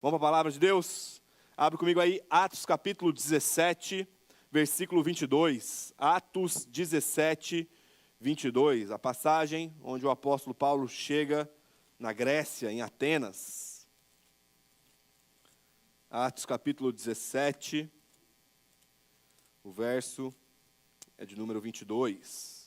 Vamos para a palavra de Deus? Abre comigo aí Atos capítulo 17, versículo 22. Atos 17, 22. A passagem onde o apóstolo Paulo chega na Grécia, em Atenas. Atos capítulo 17, o verso é de número 22.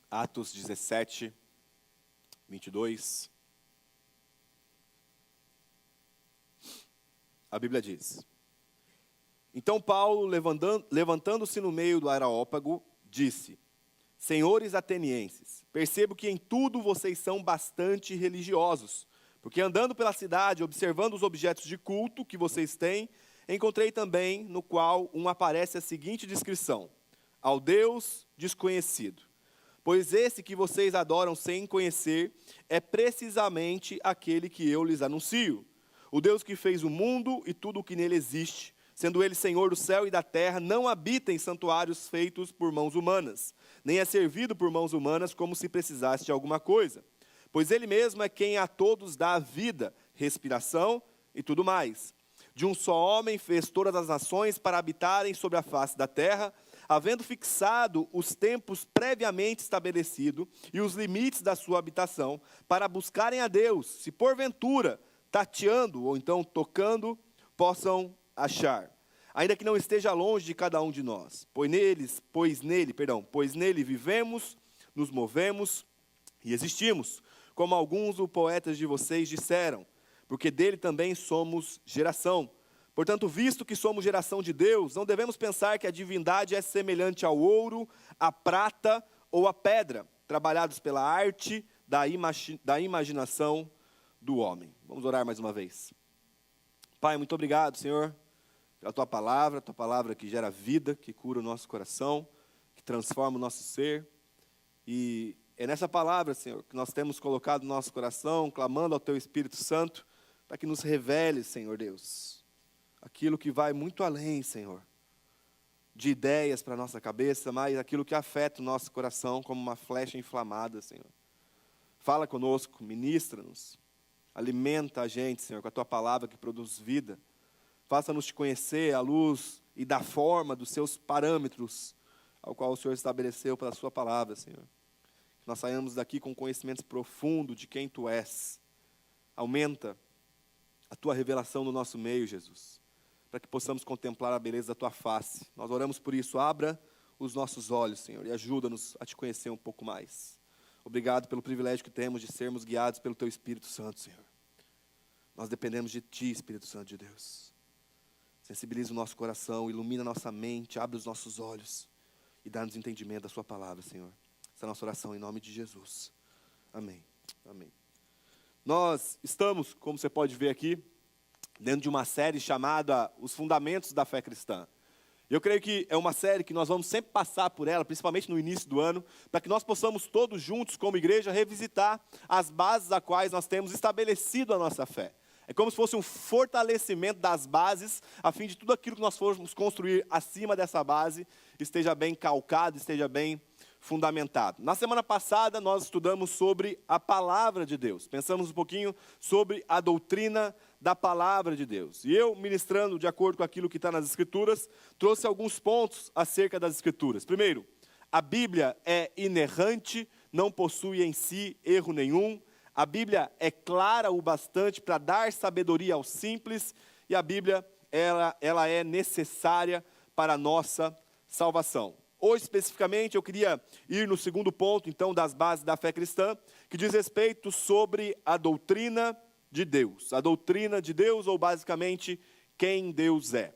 Atos 17, 22. A Bíblia diz: Então Paulo, levantando-se no meio do Areópago, disse: Senhores atenienses, percebo que em tudo vocês são bastante religiosos, porque andando pela cidade, observando os objetos de culto que vocês têm, encontrei também no qual aparece a seguinte descrição: ao Deus desconhecido. Pois esse que vocês adoram sem conhecer é precisamente aquele que eu lhes anuncio. O Deus que fez o mundo e tudo o que nele existe, sendo ele Senhor do céu e da terra, não habita em santuários feitos por mãos humanas, nem é servido por mãos humanas como se precisasse de alguma coisa. Pois ele mesmo é quem a todos dá a vida, respiração e tudo mais. De um só homem fez todas as nações para habitarem sobre a face da terra, havendo fixado os tempos previamente estabelecidos e os limites da sua habitação, para buscarem a Deus, se porventura, tateando ou então tocando, possam achar. Ainda que não esteja longe de cada um de nós, pois nele vivemos, nos movemos e existimos, como alguns dos poetas de vocês disseram, porque dele também somos geração. Portanto, visto que somos geração de Deus, não devemos pensar que a divindade é semelhante ao ouro, à prata ou à pedra, trabalhados pela arte da imaginação do homem. Vamos orar mais uma vez. Pai, muito obrigado, Senhor, pela Tua palavra que gera vida, que cura o nosso coração, que transforma o nosso ser. E é nessa palavra, Senhor, que nós temos colocado no nosso coração, clamando ao Teu Espírito Santo, para que nos revele, Senhor Deus, aquilo que vai muito além, Senhor, de ideias para a nossa cabeça, mas aquilo que afeta o nosso coração como uma flecha inflamada, Senhor. Fala conosco, ministra-nos, alimenta a gente, Senhor, com a Tua palavra que produz vida. Faça-nos te conhecer à luz e da forma dos Seus parâmetros, ao qual o Senhor estabeleceu pela Sua palavra, Senhor. Que nós saímos daqui com conhecimento profundo de quem Tu és. Aumenta a Tua revelação no nosso meio, Jesus, para que possamos contemplar a beleza da Tua face. Nós oramos por isso. Abra os nossos olhos, Senhor, e ajuda-nos a Te conhecer um pouco mais. Obrigado pelo privilégio que temos de sermos guiados pelo Teu Espírito Santo, Senhor. Nós dependemos de Ti, Espírito Santo de Deus. Sensibiliza o nosso coração, ilumina a nossa mente, abre os nossos olhos e dá-nos entendimento da Sua palavra, Senhor. Essa é a nossa oração em nome de Jesus. Amém. Amém. Nós estamos, como você pode ver aqui, dentro de uma série chamada Os Fundamentos da Fé Cristã. Eu creio que é uma série que nós vamos sempre passar por ela, principalmente no início do ano, para que nós possamos todos juntos, como igreja, revisitar as bases a quais nós temos estabelecido a nossa fé. É como se fosse um fortalecimento das bases, a fim de tudo aquilo que nós formos construir acima dessa base esteja bem calcado, esteja bem fundamentado. Na semana passada, nós estudamos sobre a palavra de Deus. Pensamos um pouquinho sobre a doutrina da palavra de Deus. E eu, ministrando de acordo com aquilo que está nas Escrituras, trouxe alguns pontos acerca das Escrituras. Primeiro, a Bíblia é inerrante, não possui em si erro nenhum. A Bíblia é clara o bastante para dar sabedoria aos simples. E a Bíblia, ela é necessária para a nossa salvação. Hoje, especificamente, eu queria ir no segundo ponto, então, das bases da fé cristã, que diz respeito sobre a doutrina de Deus. A doutrina de Deus, ou basicamente, quem Deus é.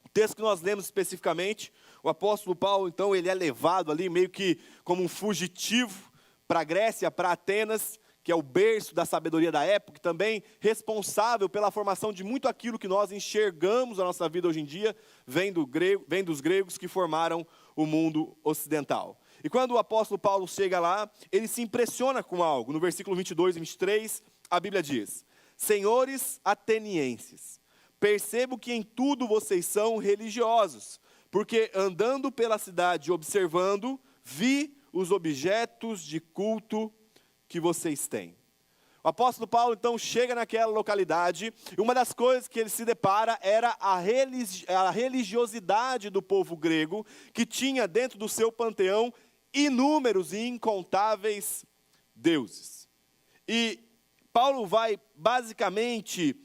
O texto que nós lemos especificamente, o apóstolo Paulo, então, ele é levado ali meio que como um fugitivo para a Grécia, para Atenas, que é o berço da sabedoria da época, e também responsável pela formação de muito aquilo que nós enxergamos na nossa vida hoje em dia, vem dos gregos que formaram o mundo ocidental. E quando o apóstolo Paulo chega lá, ele se impressiona com algo. No versículo 22 e 23, a Bíblia diz: Senhores atenienses, percebo que em tudo vocês são religiosos, porque andando pela cidade observando, vi os objetos de culto que vocês têm. O apóstolo Paulo, então, chega naquela localidade, e uma das coisas que ele se depara era a religiosidade do povo grego, que tinha dentro do seu panteão inúmeros e incontáveis deuses. E Paulo vai, basicamente,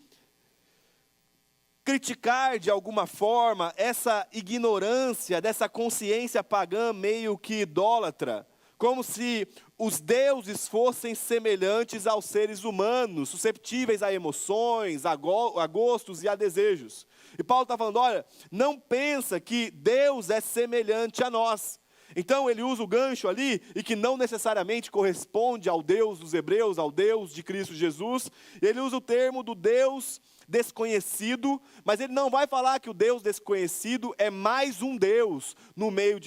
criticar de alguma forma essa ignorância, dessa consciência pagã meio que idólatra, como se os deuses fossem semelhantes aos seres humanos, susceptíveis a emoções, a gostos e a desejos. E Paulo está falando, olha, não pensa que Deus é semelhante a nós. Então ele usa o gancho ali, e que não necessariamente corresponde ao Deus dos hebreus, ao Deus de Cristo Jesus. Ele usa o termo do Deus desconhecido, mas ele não vai falar que o Deus desconhecido é mais um Deus no meio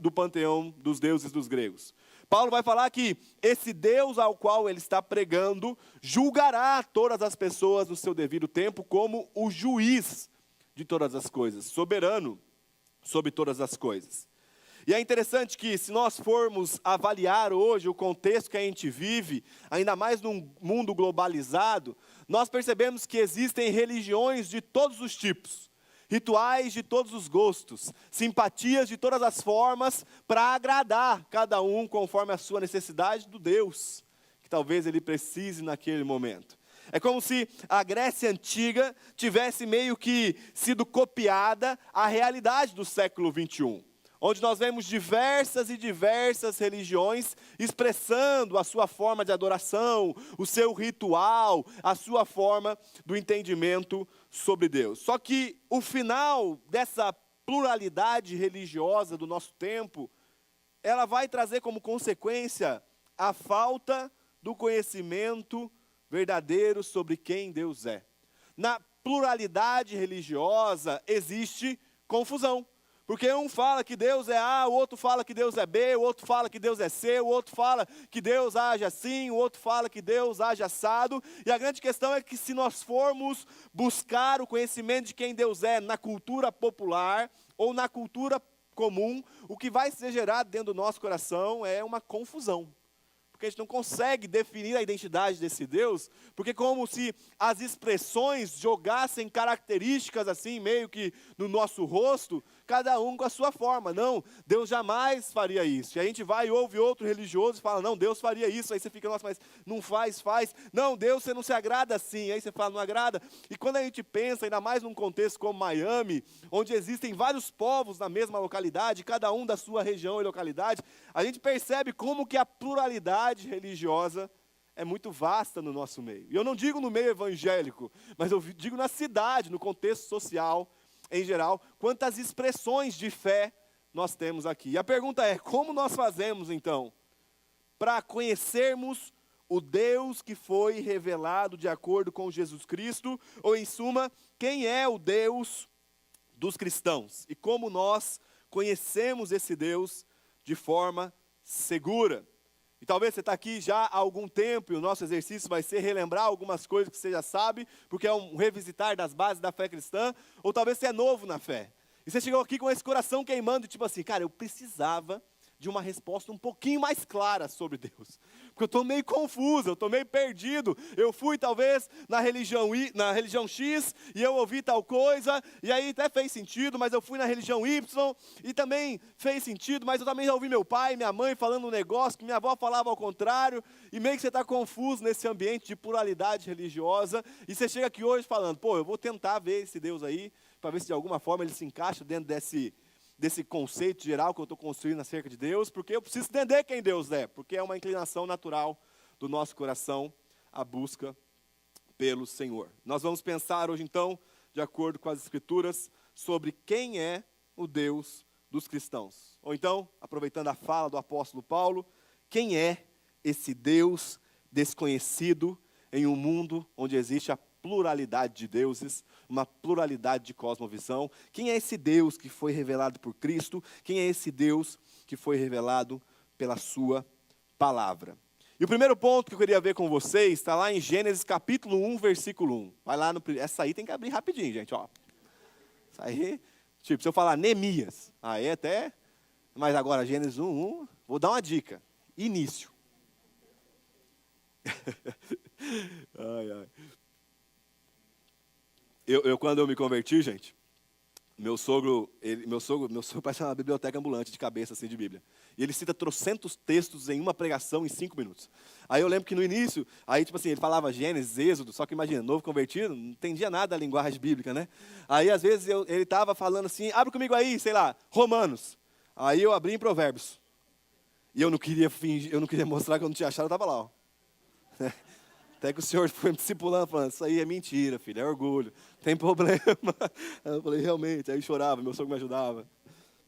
do panteão dos deuses dos gregos. Paulo vai falar que esse Deus ao qual ele está pregando julgará todas as pessoas no seu devido tempo como o juiz de todas as coisas, soberano sobre todas as coisas. E é interessante que, se nós formos avaliar hoje o contexto que a gente vive, ainda mais num mundo globalizado, nós percebemos que existem religiões de todos os tipos, rituais de todos os gostos, simpatias de todas as formas, para agradar cada um conforme a sua necessidade do Deus, que talvez ele precise naquele momento. É como se a Grécia Antiga tivesse meio que sido copiada à realidade do século 21. Onde nós vemos diversas e diversas religiões expressando a sua forma de adoração, o seu ritual, a sua forma do entendimento sobre Deus. Só que o final dessa pluralidade religiosa do nosso tempo, ela vai trazer como consequência a falta do conhecimento verdadeiro sobre quem Deus é. Na pluralidade religiosa existe confusão. Porque um fala que Deus é A, o outro fala que Deus é B, o outro fala que Deus é C, o outro fala que Deus age assim, o outro fala que Deus age assado. E a grande questão é que, se nós formos buscar o conhecimento de quem Deus é na cultura popular ou na cultura comum, o que vai ser gerado dentro do nosso coração é uma confusão. Porque a gente não consegue definir a identidade desse Deus, porque como se as expressões jogassem características assim, meio que no nosso rosto, cada um com a sua forma. Não, Deus jamais faria isso. E a gente vai e ouve outro religioso e fala, não, Deus faria isso. Aí você fica, nossa, mas não faz. Não, Deus, você não se agrada assim. Aí você fala, não agrada. E quando a gente pensa, ainda mais num contexto como Miami, onde existem vários povos na mesma localidade, cada um da sua região e localidade, a gente percebe como que a pluralidade religiosa é muito vasta no nosso meio. E eu não digo no meio evangélico, mas eu digo na cidade, no contexto social em geral, quantas expressões de fé nós temos aqui. E a pergunta é, como nós fazemos então para conhecermos o Deus que foi revelado de acordo com Jesus Cristo, ou em suma, quem é o Deus dos cristãos? E como nós conhecemos esse Deus de forma segura? E talvez você está aqui já há algum tempo, e o nosso exercício vai ser relembrar algumas coisas que você já sabe, porque é um revisitar das bases da fé cristã, ou talvez você é novo na fé. E você chegou aqui com esse coração queimando, tipo assim, cara, eu precisava de uma resposta um pouquinho mais clara sobre Deus. Porque eu estou meio confuso, eu estou meio perdido. Eu fui talvez na religião X e eu ouvi tal coisa, e aí até fez sentido, mas eu fui na religião Y e também fez sentido, mas eu também já ouvi meu pai e minha mãe falando um negócio que minha avó falava ao contrário, e meio que você está confuso nesse ambiente de pluralidade religiosa, e você chega aqui hoje falando, pô, eu vou tentar ver esse Deus aí, para ver se de alguma forma ele se encaixa dentro desse conceito geral que eu estou construindo acerca de Deus, porque eu preciso entender quem Deus é, porque é uma inclinação natural do nosso coração a busca pelo Senhor. Nós vamos pensar hoje então, de acordo com as Escrituras, sobre quem é o Deus dos cristãos. Ou então, aproveitando a fala do apóstolo Paulo, quem é esse Deus desconhecido em um mundo onde existe a pluralidade de deuses, uma pluralidade de cosmovisão. Quem é esse Deus que foi revelado por Cristo? Quem é esse Deus que foi revelado pela sua palavra? E o primeiro ponto que eu queria ver com vocês está lá em Gênesis capítulo 1, versículo 1. Vai lá essa aí tem que abrir rapidinho, gente, ó. Essa aí, tipo, se eu falar Neemias, aí até, mas agora Gênesis 1, 1, vou dar uma dica. Início. Ai, ai. Eu quando eu me converti, gente, meu sogro parece uma biblioteca ambulante de cabeça, assim, de Bíblia. E ele cita trocentos textos em uma pregação em 5 minutos. Aí eu lembro que no início, aí tipo assim, ele falava Gênesis, Êxodo, só que imagina, novo convertido, não entendia nada da linguagem bíblica, né? Aí às vezes ele estava falando assim, abre comigo aí, sei lá, Romanos. Aí eu abri em Provérbios. E eu não queria mostrar que eu não tinha achado, eu estava lá, ó. Até que o Senhor foi me discipulando, falando, isso aí é mentira, filho, é orgulho, tem problema. Aí eu falei, realmente, aí chorava, meu sogro me ajudava.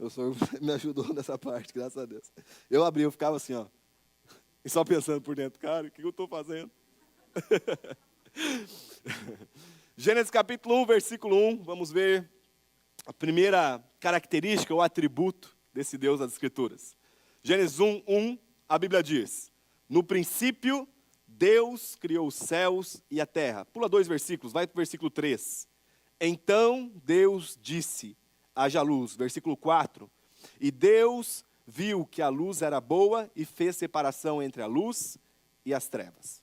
Meu sogro me ajudou nessa parte, graças a Deus. Eu abri, eu ficava assim, ó, e só pensando por dentro, cara, o que eu estou fazendo? Gênesis capítulo 1, versículo 1, vamos ver a primeira característica ou atributo desse Deus das Escrituras. Gênesis 1, 1, a Bíblia diz, no princípio, Deus criou os céus e a terra. Pula 2 versículos, vai para o versículo 3. Então Deus disse, haja luz. Versículo 4. E Deus viu que a luz era boa e fez separação entre a luz e as trevas.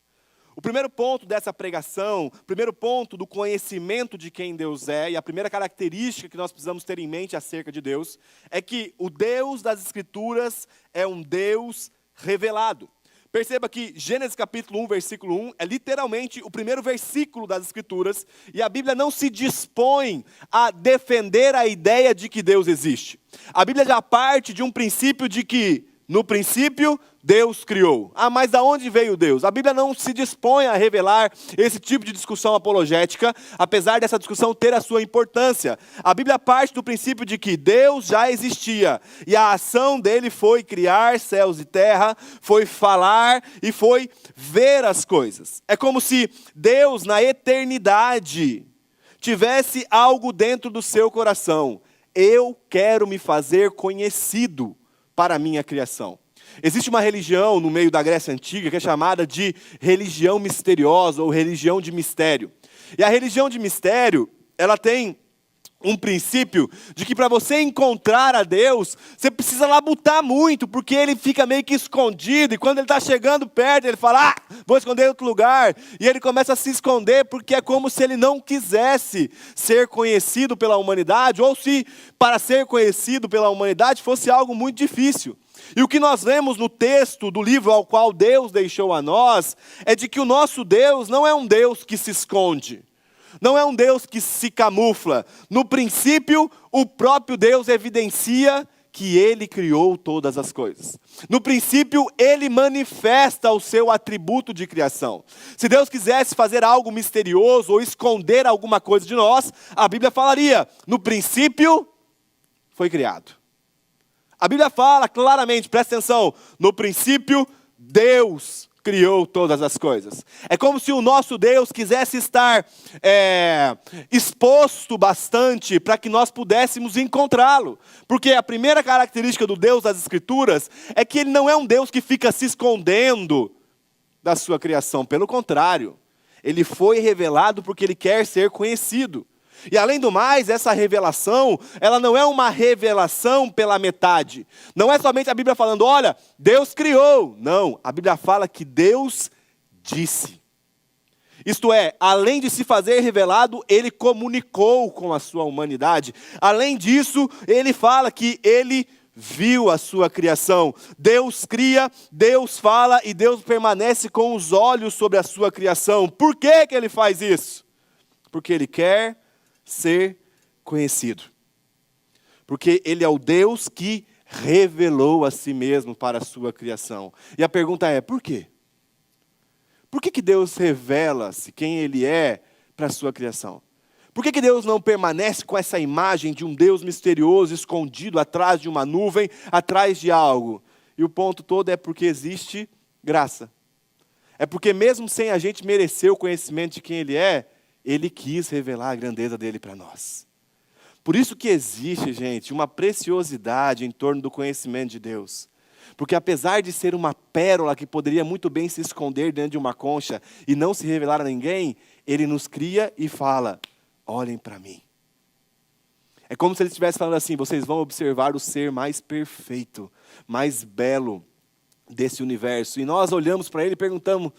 O primeiro ponto dessa pregação, o primeiro ponto do conhecimento de quem Deus é, e a primeira característica que nós precisamos ter em mente acerca de Deus, é que o Deus das Escrituras é um Deus revelado. Perceba que Gênesis capítulo 1, versículo 1, é literalmente o primeiro versículo das Escrituras, e a Bíblia não se dispõe a defender a ideia de que Deus existe. A Bíblia já parte de um princípio de que, no princípio, Deus criou. Ah, mas da onde veio Deus? A Bíblia não se dispõe a revelar esse tipo de discussão apologética, apesar dessa discussão ter a sua importância. A Bíblia parte do princípio de que Deus já existia, e a ação dele foi criar céus e terra, foi falar e foi ver as coisas. É como se Deus, na eternidade, tivesse algo dentro do seu coração. Eu quero me fazer conhecido para a minha criação. Existe uma religião no meio da Grécia Antiga que é chamada de religião misteriosa ou religião de mistério. E a religião de mistério, ela tem um princípio de que para você encontrar a Deus, você precisa labutar muito, porque ele fica meio que escondido, e quando ele está chegando perto, ele fala, vou esconder em outro lugar, e ele começa a se esconder, porque é como se ele não quisesse ser conhecido pela humanidade, ou se para ser conhecido pela humanidade fosse algo muito difícil. E o que nós vemos no texto do livro ao qual Deus deixou a nós, é de que o nosso Deus não é um Deus que se esconde, não é um Deus que se camufla. No princípio, o próprio Deus evidencia que Ele criou todas as coisas. No princípio, Ele manifesta o seu atributo de criação. Se Deus quisesse fazer algo misterioso ou esconder alguma coisa de nós, a Bíblia falaria, no princípio, foi criado. A Bíblia fala claramente, presta atenção, no princípio, Deus criou todas as coisas. É como se o nosso Deus quisesse estar exposto bastante para que nós pudéssemos encontrá-lo. Porque a primeira característica do Deus das Escrituras é que Ele não é um Deus que fica se escondendo da sua criação. Pelo contrário, Ele foi revelado porque Ele quer ser conhecido. E além do mais, essa revelação, ela não é uma revelação pela metade. Não é somente a Bíblia falando, olha, Deus criou. Não, a Bíblia fala que Deus disse. Isto é, além de se fazer revelado, Ele comunicou com a sua humanidade. Além disso, Ele fala que Ele viu a sua criação. Deus cria, Deus fala e Deus permanece com os olhos sobre a sua criação. Por que que Ele faz isso? Porque Ele quer ser conhecido. Porque Ele é o Deus que revelou a si mesmo para a sua criação. E a pergunta é, por quê? Por que que Deus revela-se quem Ele é para a sua criação? Por que que Deus não permanece com essa imagem de um Deus misterioso, escondido atrás de uma nuvem, atrás de algo? E o ponto todo é porque existe graça. É porque mesmo sem a gente merecer o conhecimento de quem Ele Ele quis revelar a grandeza dele para nós. Por isso que existe, gente, uma preciosidade em torno do conhecimento de Deus. Porque apesar de ser uma pérola que poderia muito bem se esconder dentro de uma concha e não se revelar a ninguém, Ele nos cria e fala, olhem para mim. É como se Ele estivesse falando assim, vocês vão observar o ser mais perfeito, mais belo desse universo. E nós olhamos para Ele e perguntamos,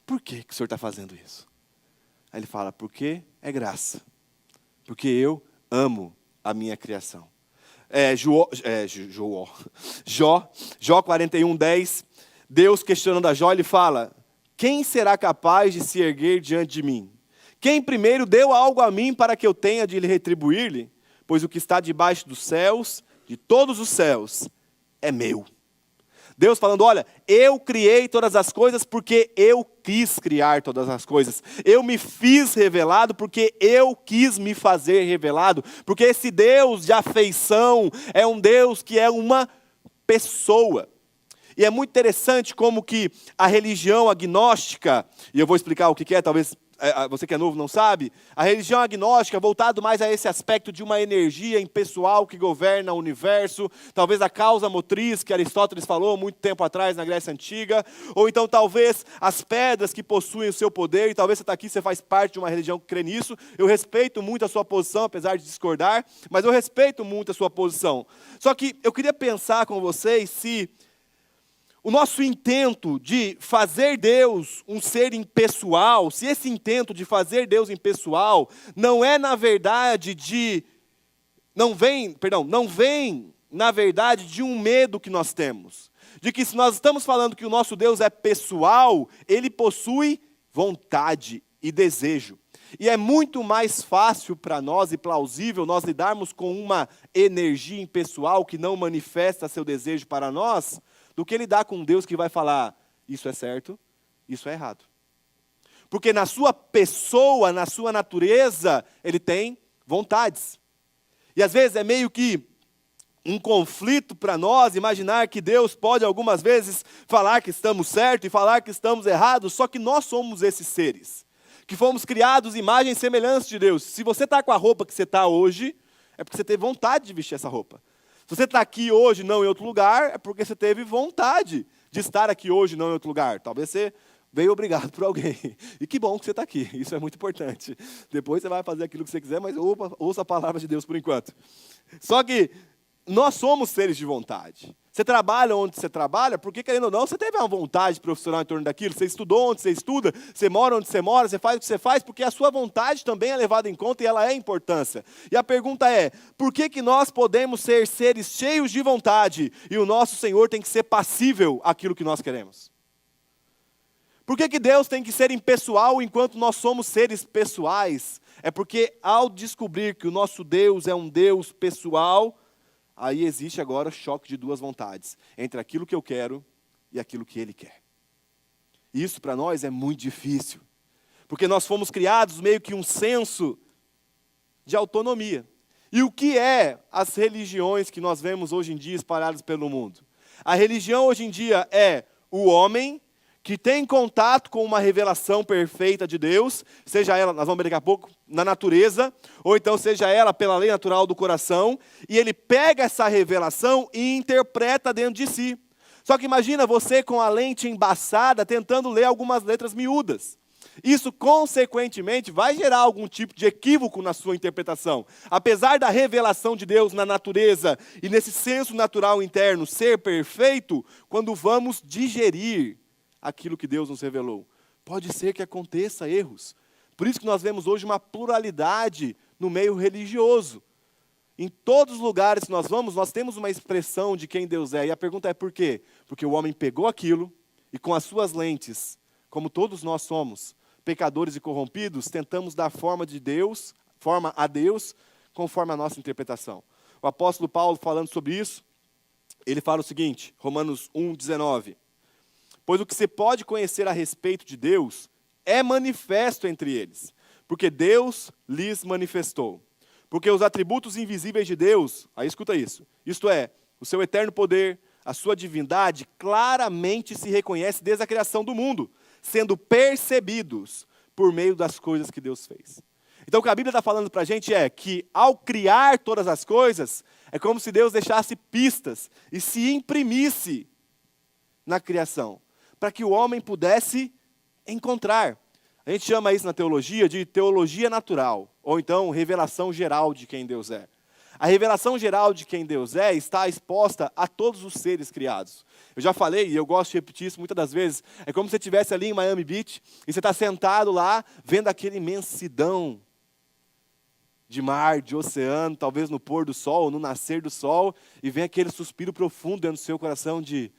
por que o Senhor está fazendo isso? Aí Ele fala, porque é graça. Porque eu amo a minha criação. Jó 41:10, Deus questionando a Jó, Ele fala, quem será capaz de se erguer diante de mim? Quem primeiro deu algo a mim para que eu tenha de lhe retribuir-lhe? Pois o que está debaixo dos céus, de todos os céus, é meu. Deus falando, olha, eu criei todas as coisas porque eu quis criar todas as coisas. Eu me fiz revelado porque eu quis me fazer revelado. Porque esse Deus de afeição é um Deus que é uma pessoa. E é muito interessante como que a religião agnóstica, e eu vou explicar o que é, talvez você que é novo não sabe, a religião agnóstica, voltado mais a esse aspecto de uma energia impessoal que governa o universo, talvez a causa motriz que Aristóteles falou muito tempo atrás na Grécia Antiga, ou então talvez as pedras que possuem o seu poder, e talvez você está aqui, você faz parte de uma religião que crê nisso. Eu respeito muito a sua posição, apesar de discordar, mas eu respeito muito a sua posição. Só que eu queria pensar com vocês se o nosso intento de fazer Deus um ser impessoal, se esse intento de fazer Deus impessoal não é na verdade não vem, na verdade de um medo que nós temos. De que se nós estamos falando que o nosso Deus é pessoal, Ele possui vontade e desejo. E é muito mais fácil para nós e plausível nós lidarmos com uma energia impessoal que não manifesta seu desejo para nós, do que lidar com um Deus que vai falar, isso é certo, isso é errado. Porque na sua pessoa, na sua natureza, Ele tem vontades. E às vezes é meio que um conflito para nós imaginar que Deus pode algumas vezes falar que estamos certos e falar que estamos errados, só que nós somos esses seres, que fomos criados imagem e semelhança de Deus. Se você está com a roupa que você está hoje, é porque você teve vontade de vestir essa roupa. Se você está aqui hoje, não em outro lugar, é porque você teve vontade de estar aqui hoje, não em outro lugar. Talvez você veio obrigado por alguém. E que bom que você está aqui, isso é muito importante. Depois você vai fazer aquilo que você quiser, mas ouça a palavra de Deus por enquanto. Só que nós somos seres de vontade. Você trabalha onde você trabalha, porque querendo ou não, você teve uma vontade profissional em torno daquilo, você estudou onde você estuda, você mora onde você mora, você faz o que você faz, porque a sua vontade também é levada em conta e ela é importância. E a pergunta é, por que nós podemos ser seres cheios de vontade e o nosso Senhor tem que ser passível àquilo que nós queremos? Por que Deus tem que ser impessoal enquanto nós somos seres pessoais? É porque ao descobrir que o nosso Deus é um Deus pessoal, aí existe agora o choque de duas vontades, entre aquilo que eu quero e aquilo que Ele quer. Isso para nós é muito difícil, porque nós fomos criados meio que um senso de autonomia. E o que é as religiões que nós vemos hoje em dia espalhadas pelo mundo? A religião hoje em dia é o homem que tem contato com uma revelação perfeita de Deus, seja ela, nós vamos ver daqui a pouco, na natureza, ou então seja ela pela lei natural do coração, e ele pega essa revelação e interpreta dentro de si. Só que imagina você com a lente embaçada tentando ler algumas letras miúdas. Isso, consequentemente, vai gerar algum tipo de equívoco na sua interpretação. Apesar da revelação de Deus na natureza e nesse senso natural interno ser perfeito, quando vamos digerir aquilo que Deus nos revelou, pode ser que aconteça erros. Por isso que nós vemos hoje uma pluralidade no meio religioso. Em todos os lugares que nós vamos, nós temos uma expressão de quem Deus é. E a pergunta é por quê? Porque o homem pegou aquilo e com as suas lentes, como todos nós somos, pecadores e corrompidos, tentamos dar forma a Deus, conforme a nossa interpretação. O apóstolo Paulo, falando sobre isso, ele fala o seguinte, Romanos 1:19. Pois o que se pode conhecer a respeito de Deus é manifesto entre eles, porque Deus lhes manifestou. Porque os atributos invisíveis de Deus, aí escuta isso, isto é, o seu eterno poder, a sua divindade, claramente se reconhece desde a criação do mundo, sendo percebidos por meio das coisas que Deus fez. Então o que a Bíblia está falando para a gente é que ao criar todas as coisas, é como se Deus deixasse pistas e se imprimisse na criação, para que o homem pudesse encontrar. A gente chama isso na teologia de teologia natural, ou então revelação geral de quem Deus é. A revelação geral de quem Deus é está exposta a todos os seres criados. Eu já falei, e eu gosto de repetir isso muitas das vezes, é como se você estivesse ali em Miami Beach, e você está sentado lá, vendo aquela imensidão de mar, de oceano, talvez no pôr do sol, no nascer do sol, e vem aquele suspiro profundo dentro do seu coração de...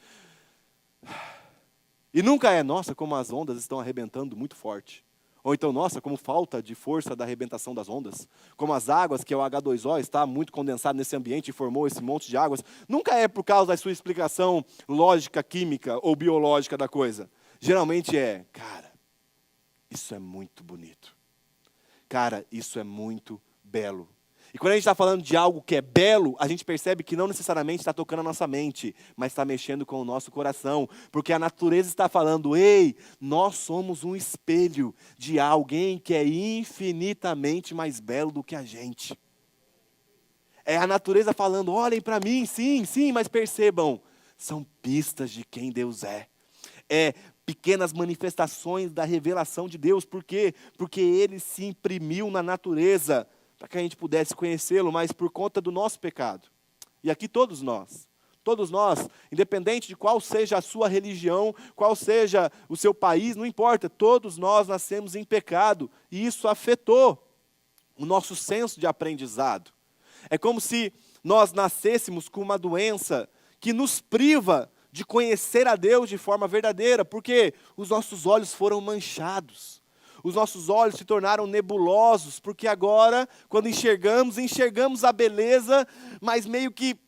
E nunca é, nossa, como as ondas estão arrebentando muito forte. Ou então, nossa, como falta de força da arrebentação das ondas. Como as águas, que é o H2O, está muito condensado nesse ambiente e formou esse monte de águas. Nunca é por causa da sua explicação lógica, química ou biológica da coisa. Geralmente é, cara, isso é muito bonito. Cara, isso é muito belo. E quando a gente está falando de algo que é belo, a gente percebe que não necessariamente está tocando a nossa mente, mas está mexendo com o nosso coração. Porque a natureza está falando, ei, nós somos um espelho de alguém que é infinitamente mais belo do que a gente. É a natureza falando, olhem para mim, sim, sim, mas percebam, são pistas de quem Deus é. É pequenas manifestações da revelação de Deus. Por quê? Porque Ele se imprimiu na natureza, para que a gente pudesse conhecê-lo, mas por conta do nosso pecado. E aqui todos nós, independente de qual seja a sua religião, qual seja o seu país, não importa, todos nós nascemos em pecado, e isso afetou o nosso senso de aprendizado. É como se nós nascêssemos com uma doença que nos priva de conhecer a Deus de forma verdadeira, porque os nossos olhos foram manchados. Os nossos olhos se tornaram nebulosos, porque agora, quando enxergamos a beleza, mas meio que,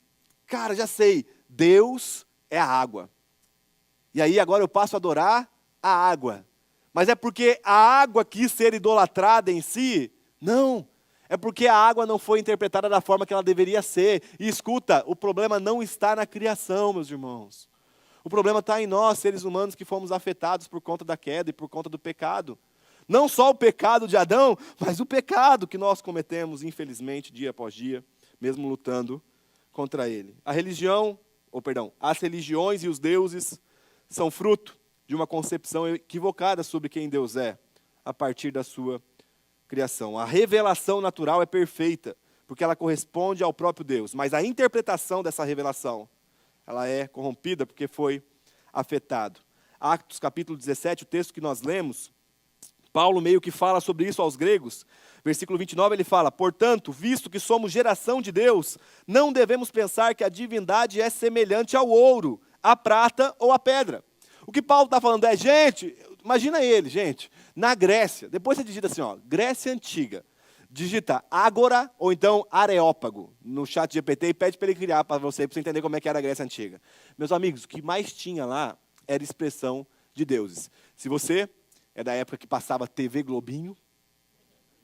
cara, já sei, Deus é a água. E aí agora eu passo a adorar a água. Mas é porque a água quis ser idolatrada em si? Não. É porque a água não foi interpretada da forma que ela deveria ser. E escuta, o problema não está na criação, meus irmãos. O problema está em nós, seres humanos, que fomos afetados por conta da queda e por conta do pecado. Não só o pecado de Adão, mas o pecado que nós cometemos, infelizmente, dia após dia, mesmo lutando contra ele. As religiões e os deuses são fruto de uma concepção equivocada sobre quem Deus é, a partir da sua criação. A revelação natural é perfeita, porque ela corresponde ao próprio Deus, mas a interpretação dessa revelação, ela é corrompida porque foi afetado. Atos capítulo 17, o texto que nós lemos, Paulo meio que fala sobre isso aos gregos. Versículo 29 ele fala, portanto, visto que somos geração de Deus, não devemos pensar que a divindade é semelhante ao ouro, à prata ou à pedra. O que Paulo está falando é, gente, imagina ele, gente, na Grécia, depois você digita assim, ó, Grécia Antiga, digita Ágora ou então Areópago no chat GPT e pede para ele criar para você entender como é que era a Grécia Antiga. Meus amigos, o que mais tinha lá era expressão de deuses. Se você é da época que passava TV Globinho.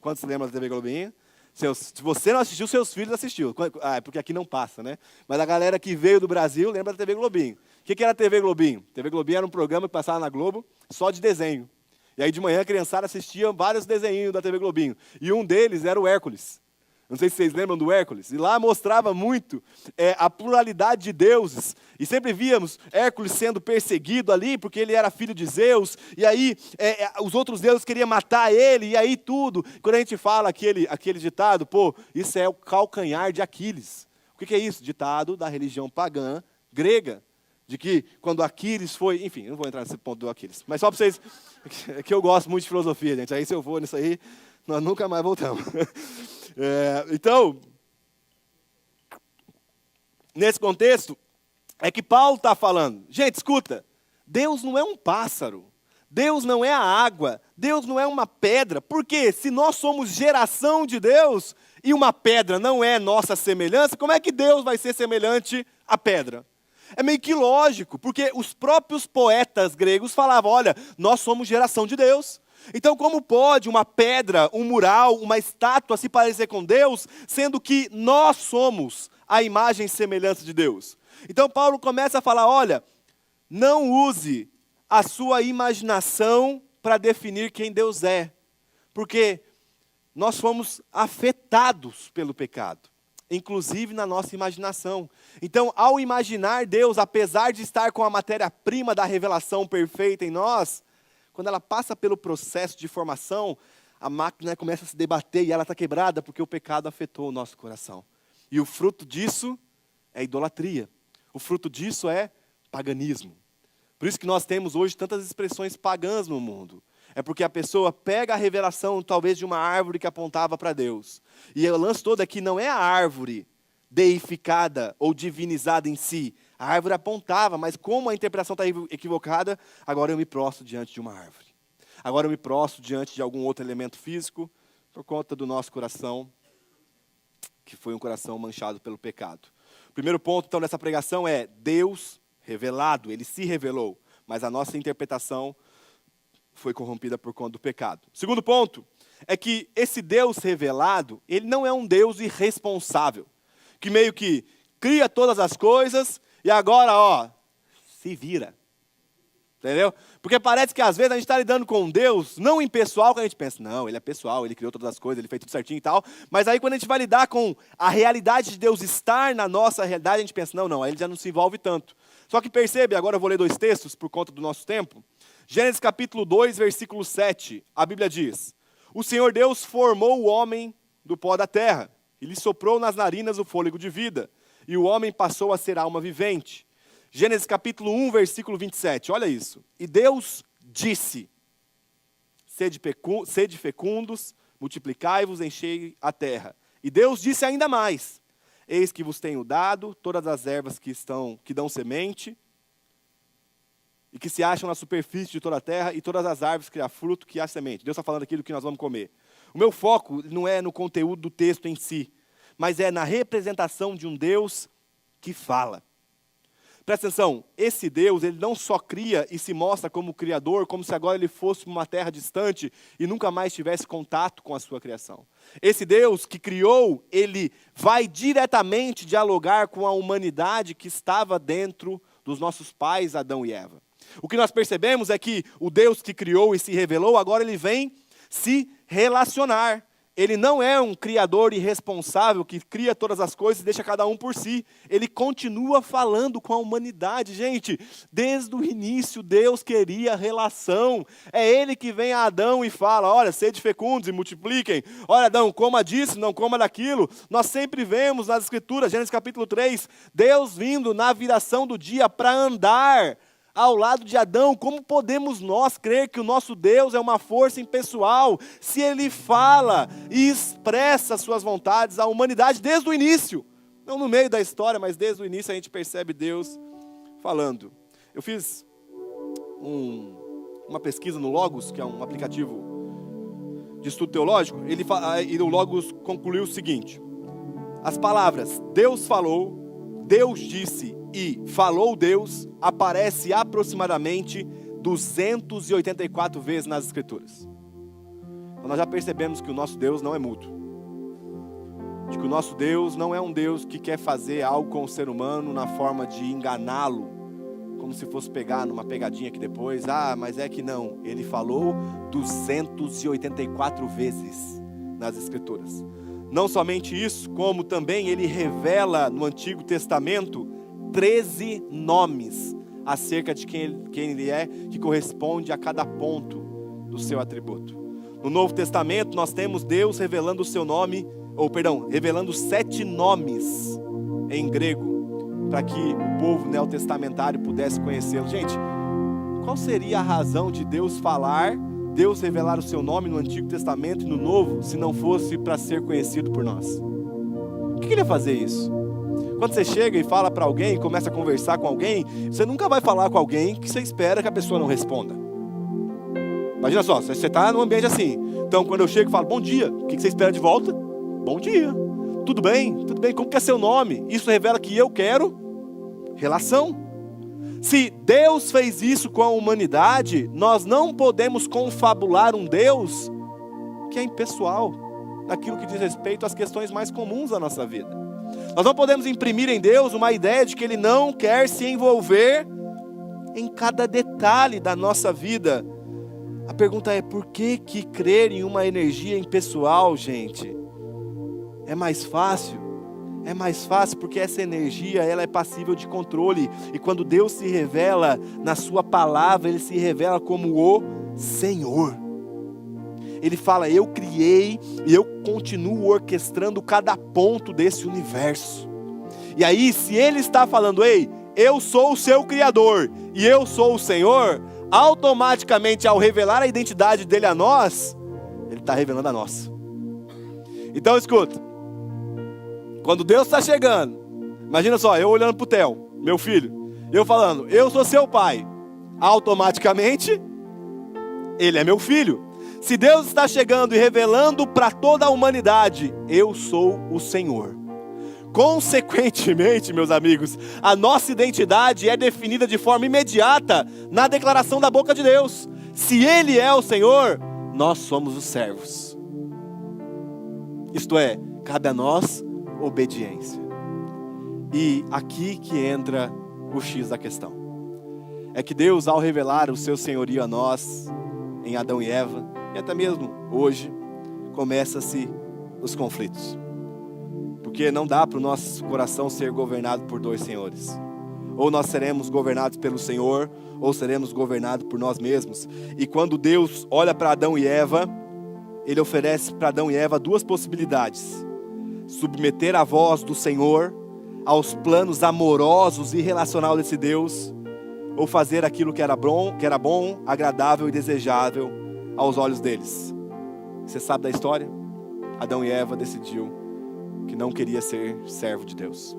Quantos se lembram da TV Globinho? Se você não assistiu, seus filhos assistiu. Ah, é porque aqui não passa, né? Mas a galera que veio do Brasil lembra da TV Globinho. O que era a TV Globinho? TV Globinho era um programa que passava na Globo só de desenho. E aí de manhã a criançada assistia vários desenhinhos da TV Globinho. E um deles era o Hércules. Não sei se vocês lembram do Hércules. E lá mostrava muito a pluralidade de deuses. E sempre víamos Hércules sendo perseguido ali, porque ele era filho de Zeus. E aí os outros deuses queriam matar ele, e aí tudo. Quando a gente fala aquele ditado, pô, isso é o calcanhar de Aquiles. O que é isso? Ditado da religião pagã grega. De que quando Aquiles foi... Enfim, eu não vou entrar nesse ponto do Aquiles. Mas só para vocês... É que eu gosto muito de filosofia, gente. Aí se eu vou nisso aí, nós nunca mais voltamos. Então, nesse contexto, é que Paulo está falando. Gente, escuta, Deus não é um pássaro, Deus não é a água, Deus não é uma pedra. Porque se nós somos geração de Deus e uma pedra não é nossa semelhança, como é que Deus vai ser semelhante à pedra? É meio que lógico, porque os próprios poetas gregos falavam, olha, nós somos geração de Deus. Então, como pode uma pedra, um mural, uma estátua se parecer com Deus, sendo que nós somos a imagem e semelhança de Deus? Então, Paulo começa a falar, olha, não use a sua imaginação para definir quem Deus é. Porque nós fomos afetados pelo pecado, inclusive na nossa imaginação. Então, ao imaginar Deus, apesar de estar com a matéria-prima da revelação perfeita em nós, quando ela passa pelo processo de formação, a máquina começa a se debater e ela está quebrada porque o pecado afetou o nosso coração. E o fruto disso é idolatria. O fruto disso é paganismo. Por isso que nós temos hoje tantas expressões pagãs no mundo. É porque a pessoa pega a revelação, talvez, de uma árvore que apontava para Deus. E o lance todo aqui não é a árvore deificada ou divinizada em si. A árvore apontava, mas como a interpretação está equivocada, agora eu me prostro diante de uma árvore. Agora eu me prostro diante de algum outro elemento físico, por conta do nosso coração, que foi um coração manchado pelo pecado. O primeiro ponto, então, dessa pregação é Deus revelado. Ele se revelou, mas a nossa interpretação foi corrompida por conta do pecado. O segundo ponto é que esse Deus revelado, ele não é um Deus irresponsável, que meio que cria todas as coisas e agora, se vira. Entendeu? Porque parece que às vezes a gente está lidando com um Deus, não impessoal, que a gente pensa, não, ele é pessoal, ele criou todas as coisas, ele fez tudo certinho e tal, mas aí quando a gente vai lidar com a realidade de Deus estar na nossa realidade, a gente pensa, não, aí ele já não se envolve tanto. Só que percebe, agora eu vou ler 2 textos por conta do nosso tempo. Gênesis capítulo 2, versículo 7, a Bíblia diz: o Senhor Deus formou o homem do pó da terra, e lhe soprou nas narinas o fôlego de vida, e o homem passou a ser alma vivente. Gênesis capítulo 1, versículo 27, olha isso. E Deus disse: sede fecundos, multiplicai-vos, enchei a terra. E Deus disse ainda mais: eis que vos tenho dado todas as ervas que dão semente, e que se acham na superfície de toda a terra, e todas as árvores que há fruto, que há semente. Deus está falando aqui do que nós vamos comer. O meu foco não é no conteúdo do texto em si, mas é na representação de um Deus que fala. Presta atenção, esse Deus, ele não só cria e se mostra como criador, como se agora ele fosse uma terra distante e nunca mais tivesse contato com a sua criação. Esse Deus que criou, ele vai diretamente dialogar com a humanidade que estava dentro dos nossos pais, Adão e Eva. O que nós percebemos é que o Deus que criou e se revelou, agora ele vem se relacionar. Ele não é um criador irresponsável que cria todas as coisas e deixa cada um por si. Ele continua falando com a humanidade. Gente, desde o início Deus queria relação. É Ele que vem a Adão e fala: olha, sede fecundos e multipliquem. Olha, Adão, coma disso, não coma daquilo. Nós sempre vemos nas Escrituras, Gênesis capítulo 3, Deus vindo na viração do dia para andar ao lado de Adão. Como podemos nós crer que o nosso Deus é uma força impessoal, se Ele fala e expressa suas vontades à humanidade desde o início? Não no meio da história, mas desde o início a gente percebe Deus falando. Eu fiz uma pesquisa no Logos, que é um aplicativo de estudo teológico, e o Logos concluiu o seguinte: as palavras Deus falou, Deus disse e falou Deus aparece aproximadamente 284 vezes nas Escrituras. Então nós já percebemos que o nosso Deus não é mudo. De que o nosso Deus não é um Deus que quer fazer algo com o ser humano na forma de enganá-lo, como se fosse pegar numa pegadinha que depois, mas é que não. Ele falou 284 vezes nas Escrituras. Não somente isso, como também ele revela no Antigo Testamento 13 nomes acerca de quem ele é, que corresponde a cada ponto do seu atributo. No Novo Testamento nós temos Deus revelando o seu nome, revelando 7 nomes em grego, para que o povo neotestamentário pudesse conhecê-lo. Gente, qual seria a razão de Deus revelar o seu nome no Antigo Testamento e no Novo, se não fosse para ser conhecido por nós? Por que ele ia fazer isso? Quando você chega e fala para alguém, começa a conversar com alguém, você nunca vai falar com alguém que você espera que a pessoa não responda. Imagina só, você está num ambiente assim. Então, quando eu chego e falo, bom dia, o que você espera de volta? Bom dia. Tudo bem? Tudo bem. Como que é seu nome? Isso revela que eu quero relação. Se Deus fez isso com a humanidade, nós não podemos confabular um Deus que é impessoal, naquilo que diz respeito às questões mais comuns da nossa vida. Nós não podemos imprimir em Deus uma ideia de que Ele não quer se envolver em cada detalhe da nossa vida. pergunta é, por que crer em uma energia impessoal, gente, é mais fácil? É mais fácil porque essa energia, ela é passível de controle. E quando Deus se revela na sua palavra, Ele se revela como o Senhor. Ele fala, eu criei e eu continuo orquestrando cada ponto desse universo. E aí, se Ele está falando, ei, eu sou o seu Criador e eu sou o Senhor, automaticamente, ao revelar a identidade dele a nós, Ele está revelando a nossa. Então, escuta. Quando Deus está chegando, imagina só, eu olhando para o Theo, meu filho, eu falando, eu sou seu pai, automaticamente, ele é meu filho. Se Deus está chegando e revelando para toda a humanidade, eu sou o Senhor. Consequentemente, meus amigos, a nossa identidade é definida de forma imediata na declaração da boca de Deus. Se Ele é o Senhor, nós somos os servos. Isto é, cabe a nós obediência. E aqui que entra o X da questão. É que Deus, ao revelar o seu senhorio a nós, em Adão e Eva, e até mesmo hoje, começa-se os conflitos. Porque não dá para o nosso coração ser governado por dois senhores. Ou nós seremos governados pelo Senhor, ou seremos governados por nós mesmos. E quando Deus olha para Adão e Eva, Ele oferece para Adão e Eva duas possibilidades: submeter a voz do Senhor aos planos amorosos e relacionais desse Deus, ou fazer aquilo que era bom, agradável e desejável aos olhos deles. Você sabe da história? Adão e Eva decidiu que não queria ser servo de Deus.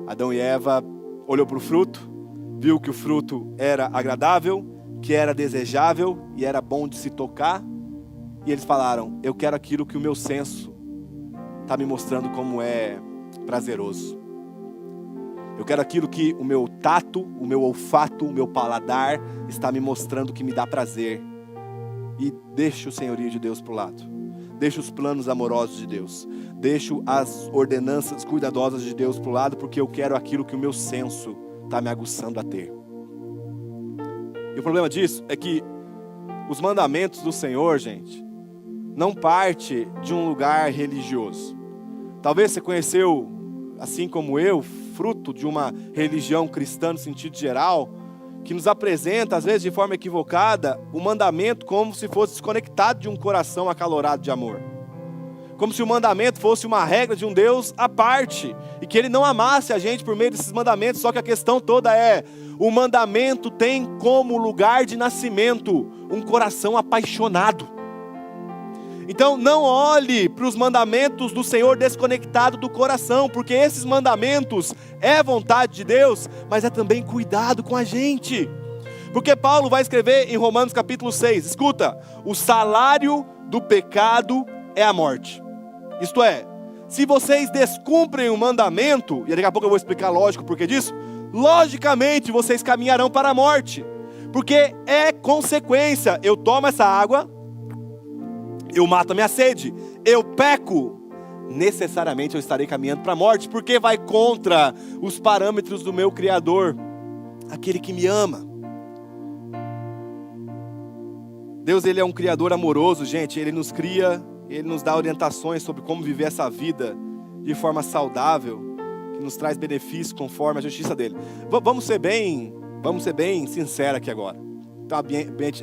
Adão e Eva olhou para o fruto, viu que o fruto era agradável, que era desejável e era bom de se tocar, e eles falaram, eu quero aquilo que o meu senso está me mostrando como é prazeroso. Eu quero aquilo que o meu tato, o meu olfato, o meu paladar está me mostrando que me dá prazer. E deixo o senhorio de Deus para o lado. Deixo os planos amorosos de Deus. Deixo as ordenanças cuidadosas de Deus para o lado, porque eu quero aquilo que o meu senso está me aguçando a ter. E o problema disso é que os mandamentos do Senhor, gente, não parte de um lugar religioso. Talvez você conheceu, assim como eu, fruto de uma religião cristã no sentido geral, que nos apresenta, às vezes de forma equivocada, o mandamento como se fosse desconectado de um coração acalorado de amor. Como se o mandamento fosse uma regra de um Deus à parte, e que Ele não amasse a gente por meio desses mandamentos. Só que a questão toda é, o mandamento tem como lugar de nascimento um coração apaixonado. Então não olhe para os mandamentos do Senhor desconectado do coração, porque esses mandamentos é vontade de Deus, mas é também cuidado com a gente. Porque Paulo vai escrever em Romanos capítulo 6, escuta, o salário do pecado é a morte. Isto é, se vocês descumprem o mandamento, e daqui a pouco eu vou explicar lógico o porquê disso, logicamente vocês caminharão para a morte, porque é consequência, eu tomo essa água, eu mato a minha sede, eu peco, necessariamente eu estarei caminhando para a morte, porque vai contra os parâmetros do meu Criador, aquele que me ama. Deus, Ele é um Criador amoroso, gente, Ele nos cria, Ele nos dá orientações sobre como viver essa vida de forma saudável, que nos traz benefícios conforme a justiça dEle. Vamos ser bem sinceros aqui agora. Então,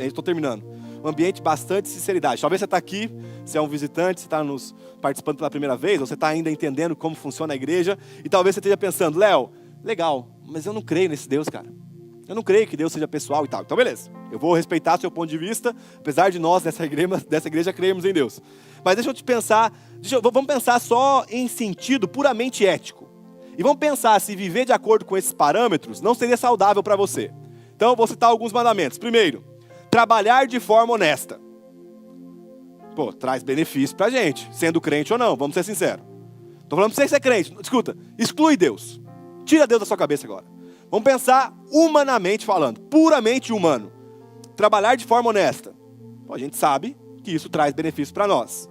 estou terminando. Um ambiente bastante de sinceridade. Talvez você está aqui, você é um visitante, você está nos participando pela primeira vez, ou você está ainda entendendo como funciona a igreja, e talvez você esteja pensando, Léo, legal, mas eu não creio nesse Deus, cara. Eu não creio que Deus seja pessoal e tal. Então beleza, eu vou respeitar seu ponto de vista, apesar de nós dessa igreja crermos em Deus. Mas vamos pensar só em sentido puramente ético. E vamos pensar se viver de acordo com esses parâmetros não seria saudável para você. Então eu vou citar alguns mandamentos. Primeiro, trabalhar de forma honesta. Pô, traz benefício pra gente, sendo crente ou não, vamos ser sinceros. Estou falando para você ser crente, escuta, exclui Deus. Tira Deus da sua cabeça agora. Vamos pensar humanamente falando, puramente humano. Trabalhar de forma honesta. Pô, a gente sabe que isso traz benefício para nós.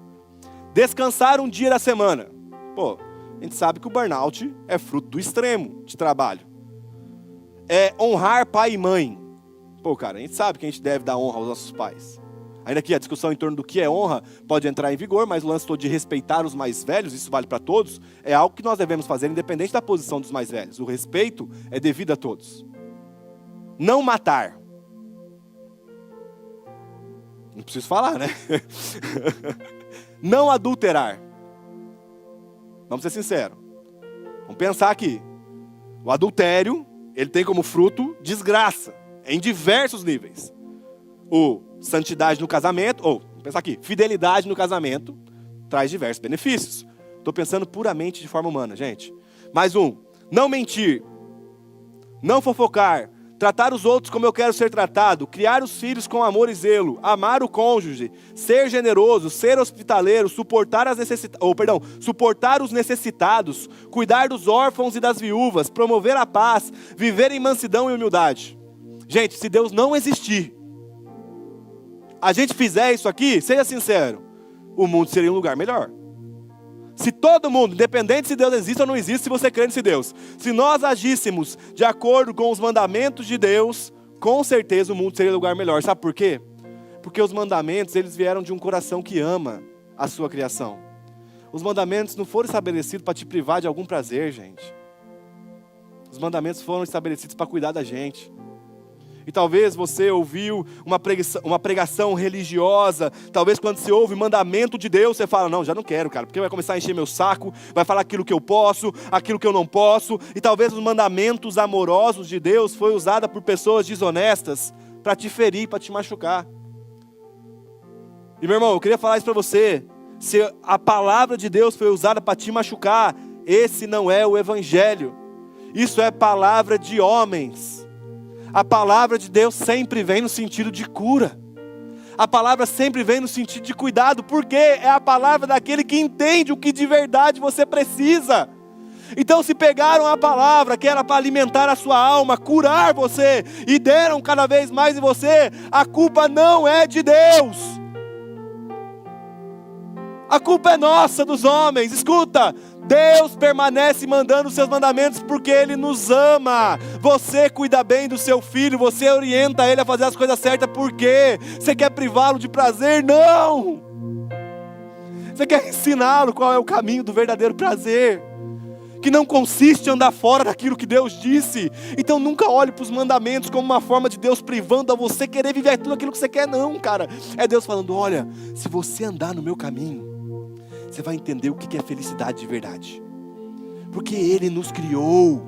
Descansar um dia da semana. Pô, a gente sabe que o burnout é fruto do extremo de trabalho. Honrar pai e mãe. Pô, cara, a gente sabe que a gente deve dar honra aos nossos pais. Ainda que a discussão em torno do que é honra pode entrar em vigor, mas o lance todo de respeitar os mais velhos, isso vale para todos, é algo que nós devemos fazer independente da posição dos mais velhos. O respeito é devido a todos. Não matar. Não preciso falar, né? Não adulterar. Vamos ser sinceros. Vamos pensar aqui. O adultério, ele tem como fruto desgraça, em diversos níveis. O santidade no casamento, ou, vamos pensar aqui, fidelidade no casamento, traz diversos benefícios. Estou pensando puramente de forma humana, gente. Mais um, não mentir, não fofocar, tratar os outros como eu quero ser tratado, criar os filhos com amor e zelo, amar o cônjuge, ser generoso, ser hospitaleiro, suportar os necessitados, cuidar dos órfãos e das viúvas, promover a paz, viver em mansidão e humildade. Gente, se Deus não existir, a gente fizer isso aqui, seja sincero, o mundo seria um lugar melhor. Se todo mundo, independente se Deus existe ou não existe, se você crê nesse Deus, se nós agíssemos de acordo com os mandamentos de Deus, com certeza o mundo seria um lugar melhor. Sabe por quê? Porque os mandamentos, eles vieram de um coração que ama a sua criação. Os mandamentos não foram estabelecidos para te privar de algum prazer, gente. Os mandamentos foram estabelecidos para cuidar da gente. E talvez você ouviu uma pregação religiosa, talvez quando você ouve mandamento de Deus, você fala, não, já não quero, cara, porque vai começar a encher meu saco, vai falar aquilo que eu posso, aquilo que eu não posso, e talvez os mandamentos amorosos de Deus foi usada por pessoas desonestas para te ferir, para te machucar. E meu irmão, eu queria falar isso para você, se a palavra de Deus foi usada para te machucar, esse não é o evangelho, isso é palavra de homens. A palavra de Deus sempre vem no sentido de cura. A palavra sempre vem no sentido de cuidado, porque é a palavra daquele que entende o que de verdade você precisa. Então se pegaram a palavra que era para alimentar a sua alma, curar você, e deram cada vez mais em você, a culpa não é de Deus. A culpa é nossa, dos homens. Escuta, Deus permanece mandando os seus mandamentos porque Ele nos ama. Você cuida bem do seu filho, você orienta ele a fazer as coisas certas. Por quê? Você quer privá-lo de prazer? Não! Você quer ensiná-lo qual é o caminho do verdadeiro prazer, que não consiste em andar fora daquilo que Deus disse. Então nunca olhe para os mandamentos como uma forma de Deus privando a você querer viver tudo aquilo que você quer. Não, cara. É Deus falando, olha, se você andar no meu caminho, você vai entender o que é felicidade de verdade. Porque Ele nos criou.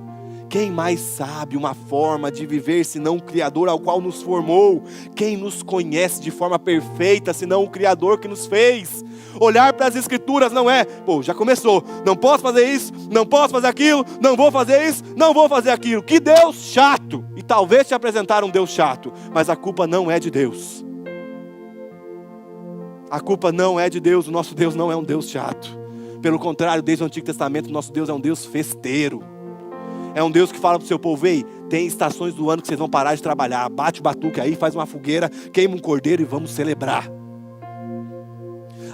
Quem mais sabe uma forma de viver senão o Criador ao qual nos formou? Quem nos conhece de forma perfeita senão o Criador que nos fez? Olhar para as Escrituras não é, já começou, não posso fazer isso, não posso fazer aquilo, não vou fazer isso, não vou fazer aquilo. Que Deus chato! E talvez te apresentaram um Deus chato, mas a culpa não é de Deus. A culpa não é de Deus, o nosso Deus não é um Deus chato. Pelo contrário, desde o Antigo Testamento, o nosso Deus é um Deus festeiro. É um Deus que fala para o seu povo, ei, tem estações do ano que vocês vão parar de trabalhar, bate o batuque aí, faz uma fogueira, queima um cordeiro e vamos celebrar.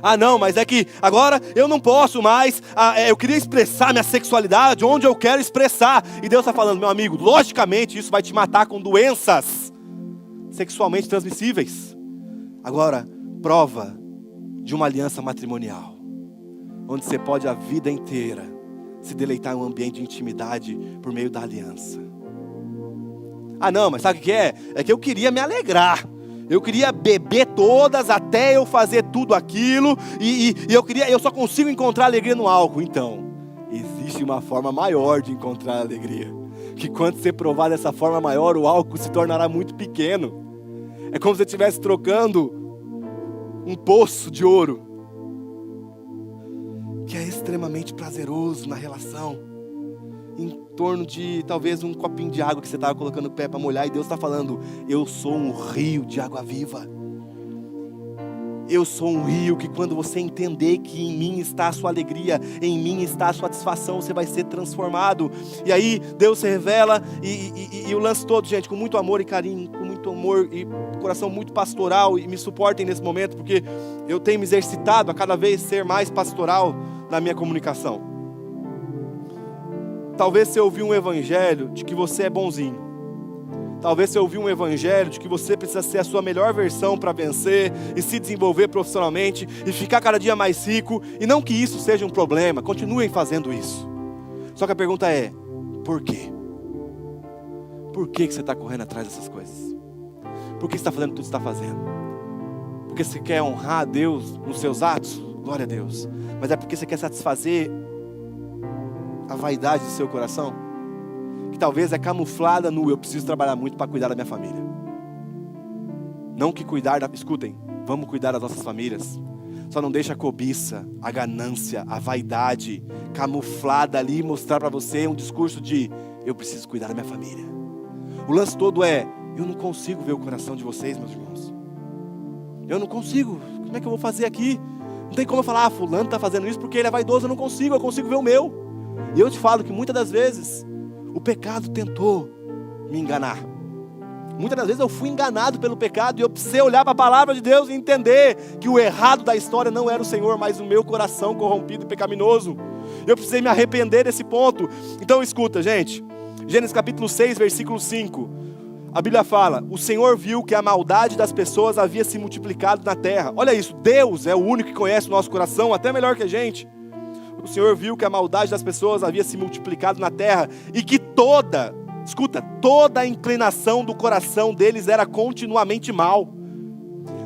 Ah não, mas é que agora eu não posso mais, eu queria expressar minha sexualidade onde eu quero expressar. E Deus está falando, meu amigo, logicamente isso vai te matar com doenças sexualmente transmissíveis. Agora, prova de uma aliança matrimonial, onde você pode a vida inteira se deleitar em um ambiente de intimidade por meio da aliança. Ah não, mas sabe o que é? É que eu queria me alegrar, eu queria beber todas até eu fazer tudo aquilo, e eu só consigo encontrar alegria no álcool. Então, existe uma forma maior de encontrar alegria, que quando você provar dessa forma maior, o álcool se tornará muito pequeno. É como se você estivesse trocando um poço de ouro, que é extremamente prazeroso na relação, em torno de talvez um copinho de água que você estava colocando o pé para molhar, e Deus está falando, eu sou um rio de água viva. Eu sou um rio que quando você entender que em mim está a sua alegria, em mim está a sua satisfação, você vai ser transformado. E aí Deus se revela, e o lance todo, gente, com muito amor e carinho, com muito amor e coração muito pastoral, e me suportem nesse momento, porque eu tenho me exercitado a cada vez ser mais pastoral na minha comunicação. Talvez você ouviu um evangelho de que você é bonzinho. Talvez você ouviu um evangelho de que você precisa ser a sua melhor versão para vencer e se desenvolver profissionalmente e ficar cada dia mais rico. E não que isso seja um problema, continuem fazendo isso. Só que a pergunta é, por quê? Por que você está correndo atrás dessas coisas? Por que você está fazendo tudo que você está fazendo? Porque você quer honrar a Deus nos seus atos? Glória a Deus. Mas é porque você quer satisfazer a vaidade do seu coração? Que talvez é camuflada no eu preciso trabalhar muito para cuidar da minha família. Não que escutem, vamos cuidar das nossas famílias. Só não deixa a cobiça, a ganância, a vaidade camuflada ali mostrar para você um discurso de eu preciso cuidar da minha família. O lance todo é, eu não consigo ver o coração de vocês, meus irmãos. Eu não consigo, como é que eu vou fazer aqui? Não tem como eu falar, fulano está fazendo isso porque ele é vaidoso, eu consigo ver o meu. E eu te falo que muitas das vezes, o pecado tentou me enganar. Muitas das vezes eu fui enganado pelo pecado e eu precisei olhar para a palavra de Deus e entender que o errado da história não era o Senhor, mas o meu coração corrompido e pecaminoso. Eu precisei me arrepender desse ponto. Então escuta, gente, Gênesis capítulo 6, versículo 5. A Bíblia fala, o Senhor viu que a maldade das pessoas havia se multiplicado na terra. Olha isso, Deus é o único que conhece o nosso coração, até melhor que a gente. O Senhor viu que a maldade das pessoas havia se multiplicado na terra e que toda a inclinação do coração deles era continuamente mal.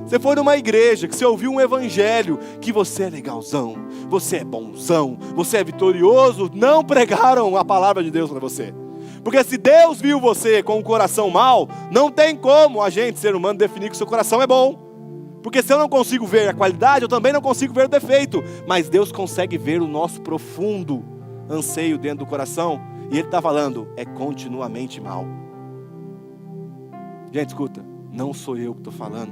Você foi numa igreja, que você ouviu um evangelho, que você é legalzão, você é bonzão, você é vitorioso, não pregaram a palavra de Deus para você. Porque se Deus viu você com um coração mau, não tem como a gente, ser humano, definir que o seu coração é bom. Porque se eu não consigo ver a qualidade, eu também não consigo ver o defeito. Mas Deus consegue ver o nosso profundo anseio dentro do coração. E Ele está falando, é continuamente mal. Gente, escuta, não sou eu que estou falando.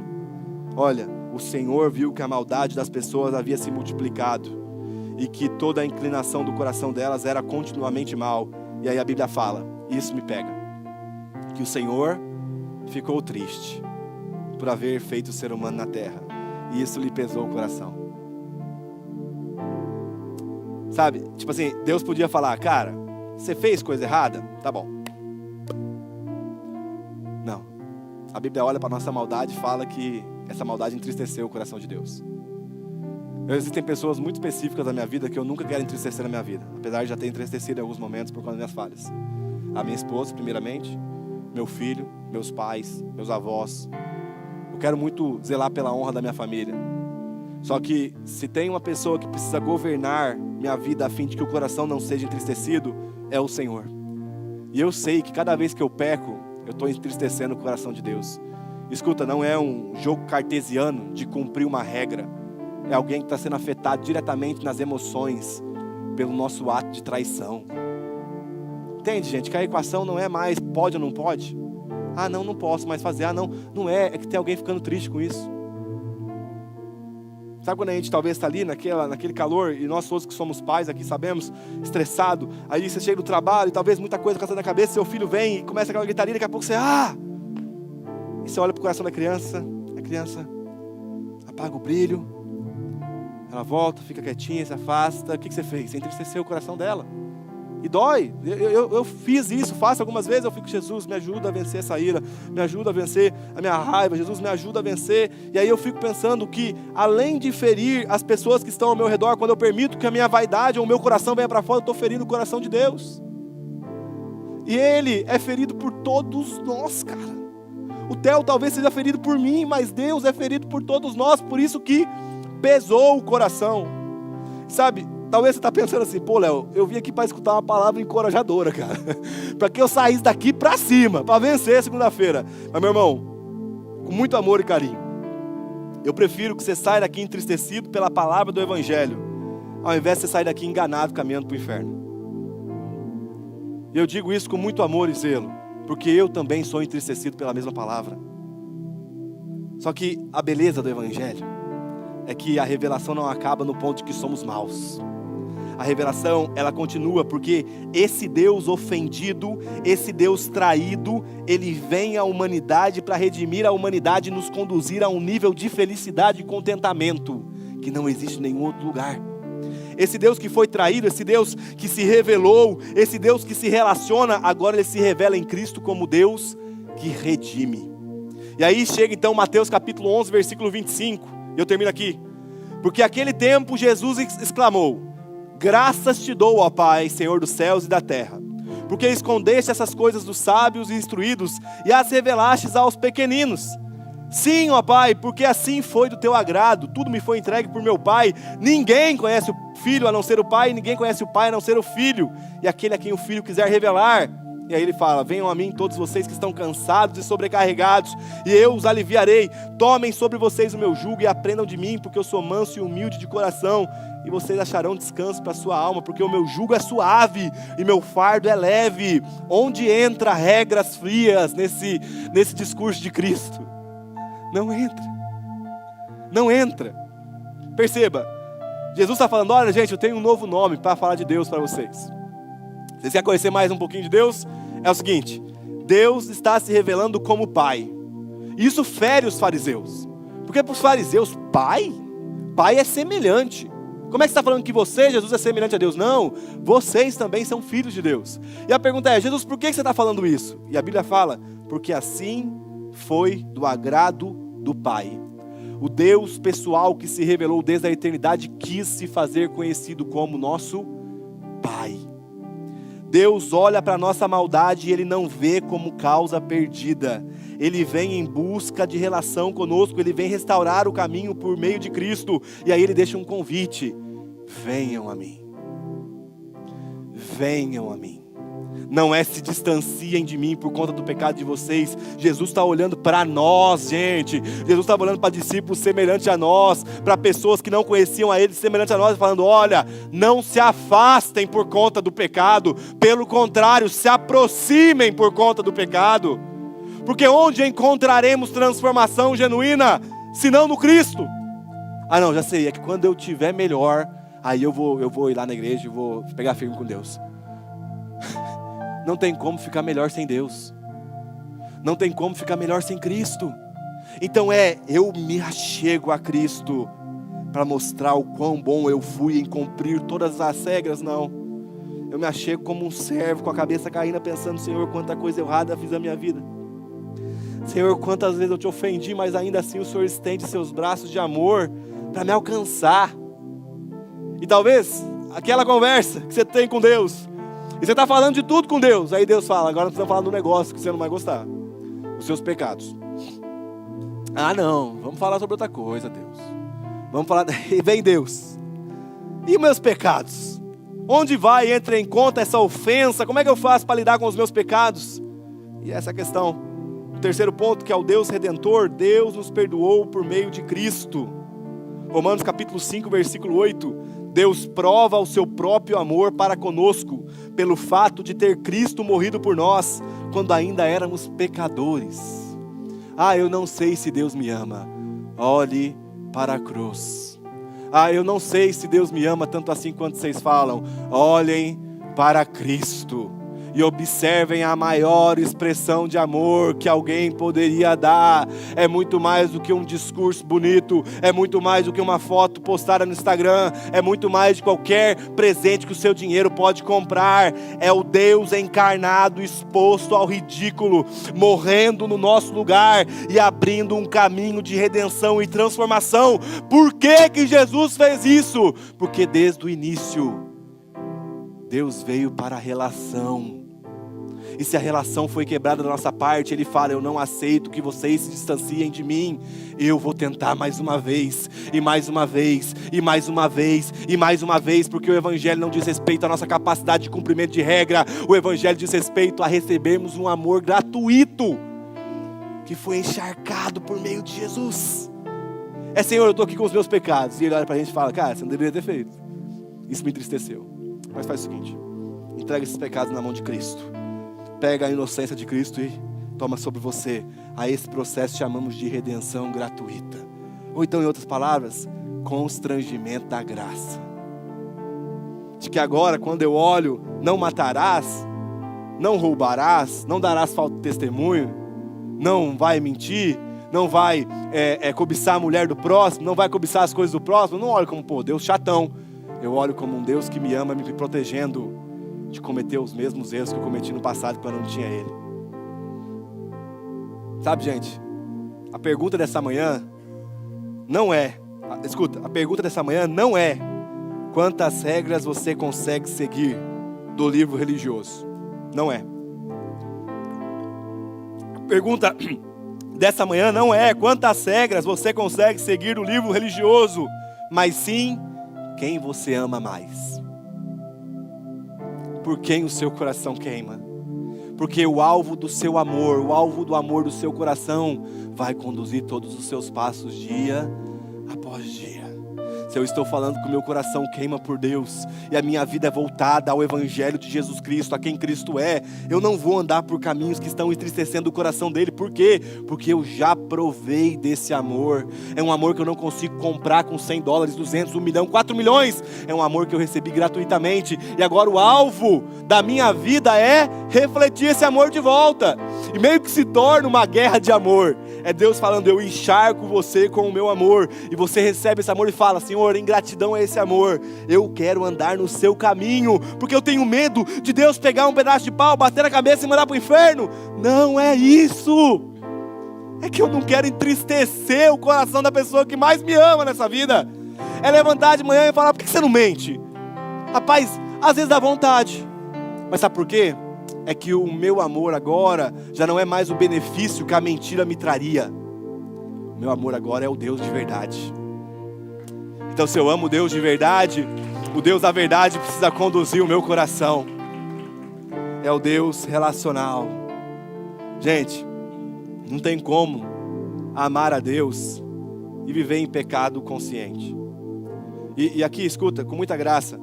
Olha, o Senhor viu que a maldade das pessoas havia se multiplicado. E que toda a inclinação do coração delas era continuamente mal. E aí a Bíblia fala, isso me pega, que o Senhor ficou triste por haver feito o ser humano na terra. E isso lhe pesou o coração. Sabe, tipo assim, Deus podia falar, cara, você fez coisa errada? Tá bom. Não. A Bíblia olha para a nossa maldade e fala que essa maldade entristeceu o coração de Deus. Existem pessoas muito específicas na minha vida que eu nunca quero entristecer na minha vida. Apesar de já ter entristecido em alguns momentos por conta das minhas falhas. A minha esposa, primeiramente. Meu filho, meus pais, meus avós. Eu quero muito zelar pela honra da minha família. Só que se tem uma pessoa que precisa governar minha vida a fim de que o coração não seja entristecido, é o Senhor. E eu sei que cada vez que eu peco, eu estou entristecendo o coração de Deus. Escuta, não é um jogo cartesiano de cumprir uma regra. É alguém que está sendo afetado diretamente nas emoções pelo nosso ato de traição. Entende, gente? Que a equação não é mais pode ou não pode. Ah, não posso mais fazer. Ah, não é. É que tem alguém ficando triste com isso. Sabe quando a gente talvez está ali naquele calor, e nós todos que somos pais aqui sabemos, estressado, aí você chega do trabalho e talvez muita coisa passando na cabeça, seu filho vem e começa aquela gritaria, daqui a pouco você, e você olha para o coração da criança, a criança apaga o brilho, ela volta, fica quietinha, se afasta. O que você fez? Você entristeceu o coração dela. E dói. Eu fiz isso, faço algumas vezes. Eu fico, Jesus, me ajuda a vencer essa ira. Me ajuda a vencer a minha raiva. Jesus, me ajuda a vencer. E aí eu fico pensando que, além de ferir as pessoas que estão ao meu redor, quando eu permito que a minha vaidade ou o meu coração venha para fora, eu estou ferindo o coração de Deus. E Ele é ferido por todos nós, cara. O Theo talvez seja ferido por mim, mas Deus é ferido por todos nós. Por isso que pesou o coração. Sabe, talvez você está pensando assim, pô, Léo, eu vim aqui para escutar uma palavra encorajadora, cara. Para que eu saísse daqui para cima, para vencer segunda-feira. Mas, meu irmão, com muito amor e carinho, eu prefiro que você saia daqui entristecido pela palavra do Evangelho, ao invés de você sair daqui enganado, caminhando para o inferno. E eu digo isso com muito amor e zelo, porque eu também sou entristecido pela mesma palavra. Só que a beleza do Evangelho é que a revelação não acaba no ponto de que somos maus. A revelação, ela continua, porque esse Deus ofendido, esse Deus traído, Ele vem à humanidade para redimir a humanidade e nos conduzir a um nível de felicidade e contentamento que não existe em nenhum outro lugar. Esse Deus que foi traído, esse Deus que se revelou, esse Deus que se relaciona, agora Ele se revela em Cristo como Deus que redime. E aí chega então Mateus capítulo 11, versículo 25, e eu termino aqui. Porque aquele tempo Jesus exclamou: graças te dou, ó Pai, Senhor dos céus e da terra, porque escondeste essas coisas dos sábios e instruídos e as revelastes aos pequeninos. Sim, ó Pai, porque assim foi do teu agrado, tudo me foi entregue por meu Pai. Ninguém conhece o Filho a não ser o Pai, ninguém conhece o Pai a não ser o Filho, e aquele a quem o Filho quiser revelar. E aí ele fala: venham a mim todos vocês que estão cansados e sobrecarregados, e eu os aliviarei. Tomem sobre vocês o meu jugo e aprendam de mim, porque eu sou manso e humilde de coração, e vocês acharão descanso para a sua alma, porque o meu jugo é suave e meu fardo é leve. Onde entra regras frias nesse discurso de Cristo? Não entra. Não entra. Perceba, Jesus está falando: olha gente, eu tenho um novo nome para falar de Deus para vocês. Vocês querem conhecer mais um pouquinho de Deus? É o seguinte: Deus está se revelando como Pai. Isso fere os fariseus, porque para os fariseus, Pai é semelhante. Como é que você está falando que você, Jesus, é semelhante a Deus? Não, vocês também são filhos de Deus. E a pergunta é: Jesus, por que você está falando isso? E a Bíblia fala: porque assim foi do agrado do Pai. O Deus pessoal que se revelou desde a eternidade quis se fazer conhecido como nosso Pai. Deus olha para a nossa maldade e Ele não vê como causa perdida. Ele vem em busca de relação conosco, Ele vem restaurar o caminho por meio de Cristo. E aí Ele deixa um convite: venham a mim. Venham a mim. Não é se distanciem de mim por conta do pecado de vocês. Jesus está olhando para nós, gente. Jesus estava olhando para discípulos semelhantes a nós, para pessoas que não conheciam a Ele semelhantes a nós, falando: olha, não se afastem por conta do pecado, pelo contrário, se aproximem por conta do pecado, porque onde encontraremos transformação genuína, se não no Cristo? Ah não, já sei, é que quando eu tiver melhor, aí eu vou ir lá na igreja e vou pegar firme com Deus. Não tem como ficar melhor sem Deus. Não tem como ficar melhor sem Cristo. Então eu me achego a Cristo para mostrar o quão bom eu fui em cumprir todas as regras. Não, eu me achego como um servo com a cabeça caindo, pensando: Senhor, quanta coisa errada fiz na minha vida. Senhor, quantas vezes eu te ofendi, mas ainda assim o Senhor estende seus braços de amor para me alcançar. E talvez aquela conversa que você tem com Deus, e você está falando de tudo com Deus, aí Deus fala: agora nós precisamos falar do negócio que você não vai gostar, os seus pecados. Ah não, vamos falar sobre outra coisa, Deus. Vamos falar, e vem Deus: e os meus pecados? Onde vai, entra em conta essa ofensa? Como é que eu faço para lidar com os meus pecados? E essa é a questão. O terceiro ponto, que é o Deus Redentor. Deus nos perdoou por meio de Cristo. Romanos capítulo 5, versículo 8. Deus prova o seu próprio amor para conosco, pelo fato de ter Cristo morrido por nós, quando ainda éramos pecadores. Ah, eu não sei se Deus me ama. Olhe para a cruz. Ah, eu não sei se Deus me ama tanto assim quanto vocês falam. Olhem para Cristo e observem a maior expressão de amor que alguém poderia dar. É muito mais do que um discurso bonito, é muito mais do que uma foto postada no Instagram, é muito mais de qualquer presente que o seu dinheiro pode comprar. É o Deus encarnado, exposto ao ridículo, morrendo no nosso lugar e abrindo um caminho de redenção e transformação. Por que Jesus fez isso? Porque desde o início Deus veio para a relação. E se a relação foi quebrada da nossa parte, Ele fala: eu não aceito que vocês se distanciem de mim. Eu vou tentar mais uma vez, e mais uma vez, e mais uma vez, e mais uma vez, porque o Evangelho não diz respeito à nossa capacidade de cumprimento de regra. O Evangelho diz respeito a recebermos um amor gratuito, que foi encharcado por meio de Jesus. Senhor, eu estou aqui com os meus pecados. E Ele olha para a gente e fala: cara, você não deveria ter feito. Isso me entristeceu. Mas faz o seguinte: entrega esses pecados na mão de Cristo. Pega a inocência de Cristo e toma sobre você. A esse processo chamamos de redenção gratuita. Ou então, em outras palavras, constrangimento da graça. De que agora, quando eu olho: não matarás, não roubarás, não darás falso testemunho, não vai mentir, não vai cobiçar a mulher do próximo, não vai cobiçar as coisas do próximo. Eu não olho como, Deus chatão. Eu olho como um Deus que me ama, me protegendo de cometer os mesmos erros que eu cometi no passado quando eu não tinha Ele. Sabe, gente, a pergunta dessa manhã não é, escuta, a pergunta dessa manhã não é quantas regras você consegue seguir do livro religioso. Não é. A pergunta dessa manhã não é quantas regras você consegue seguir do livro religioso, mas sim quem você ama mais. Por quem o seu coração queima. Porque o alvo do seu amor, o alvo do amor do seu coração vai conduzir todos os seus passos dia após dia. Se eu estou falando que o meu coração queima por Deus e a minha vida é voltada ao Evangelho de Jesus Cristo, a quem Cristo é, eu não vou andar por caminhos que estão entristecendo o coração dele. Por quê? Porque eu já provei desse amor. É um amor que eu não consigo comprar com $100, 200, 1 milhão, 4 milhões. É um amor que eu recebi gratuitamente. E agora o alvo da minha vida é refletir esse amor de volta. E meio que se torna uma guerra de amor. É Deus falando, eu encharco você com o meu amor. E você recebe esse amor e fala, Senhor, em gratidão a esse amor, eu quero andar no seu caminho. Porque eu tenho medo de Deus pegar um pedaço de pau, bater na cabeça e mandar para o inferno. Não é isso. É que eu não quero entristecer o coração da pessoa que mais me ama nessa vida. É levantar de manhã e falar, por que você não mente? Rapaz, às vezes dá vontade. Mas sabe por quê? É que o meu amor agora já não é mais o benefício que a mentira me traria. O meu amor agora é o Deus de verdade. Então se eu amo o Deus de verdade, o Deus da verdade precisa conduzir o meu coração. É o Deus relacional. Gente, não tem como amar a Deus e viver em pecado consciente. E aqui, escuta, com muita graça,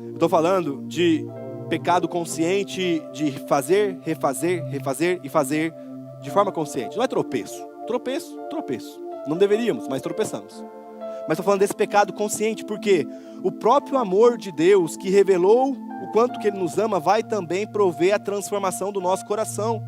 eu estou falando de pecado consciente de fazer, refazer e fazer de forma consciente. Não é tropeço. Tropeço. Não deveríamos, mas tropeçamos. Mas estou falando desse pecado consciente, porque o próprio amor de Deus, que revelou o quanto que Ele nos ama, vai também prover a transformação do nosso coração.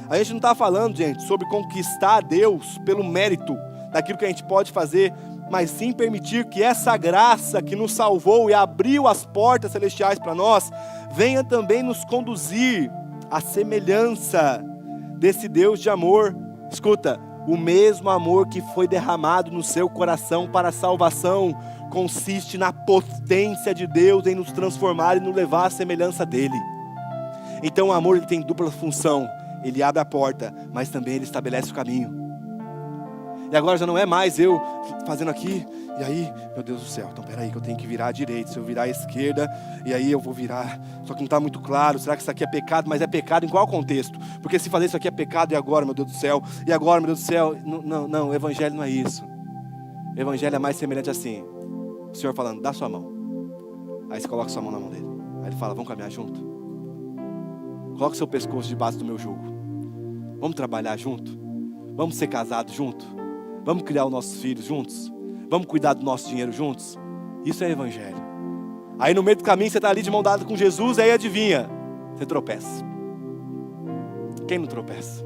A gente não está falando, gente, sobre conquistar a Deus pelo mérito daquilo que a gente pode fazer, mas sim permitir que essa graça que nos salvou e abriu as portas celestiais para nós, venha também nos conduzir à semelhança desse Deus de amor. Escuta, o mesmo amor que foi derramado no seu coração para a salvação, consiste na potência de Deus em nos transformar e nos levar à semelhança dele. Então o amor ele tem dupla função, ele abre a porta, mas também ele estabelece o caminho. E agora já não é mais eu fazendo aqui, e aí, meu Deus do céu, então peraí que eu tenho que virar à direita, se eu virar à esquerda, e aí eu vou virar, só que não está muito claro, será que isso aqui é pecado? Mas é pecado em qual contexto? Porque se fazer isso aqui é pecado, e agora, meu Deus do céu, e agora, meu Deus do céu, não, o Evangelho não é isso. O Evangelho é mais semelhante assim, o Senhor falando, dá sua mão, aí você coloca sua mão na mão dele, aí ele fala, vamos caminhar junto, coloca seu pescoço debaixo do meu jugo, vamos trabalhar junto, vamos ser casados junto, vamos criar os nossos filhos juntos, vamos cuidar do nosso dinheiro juntos. Isso é Evangelho. Aí no meio do caminho você está ali de mão dada com Jesus, aí adivinha, você tropeça. Quem não tropeça?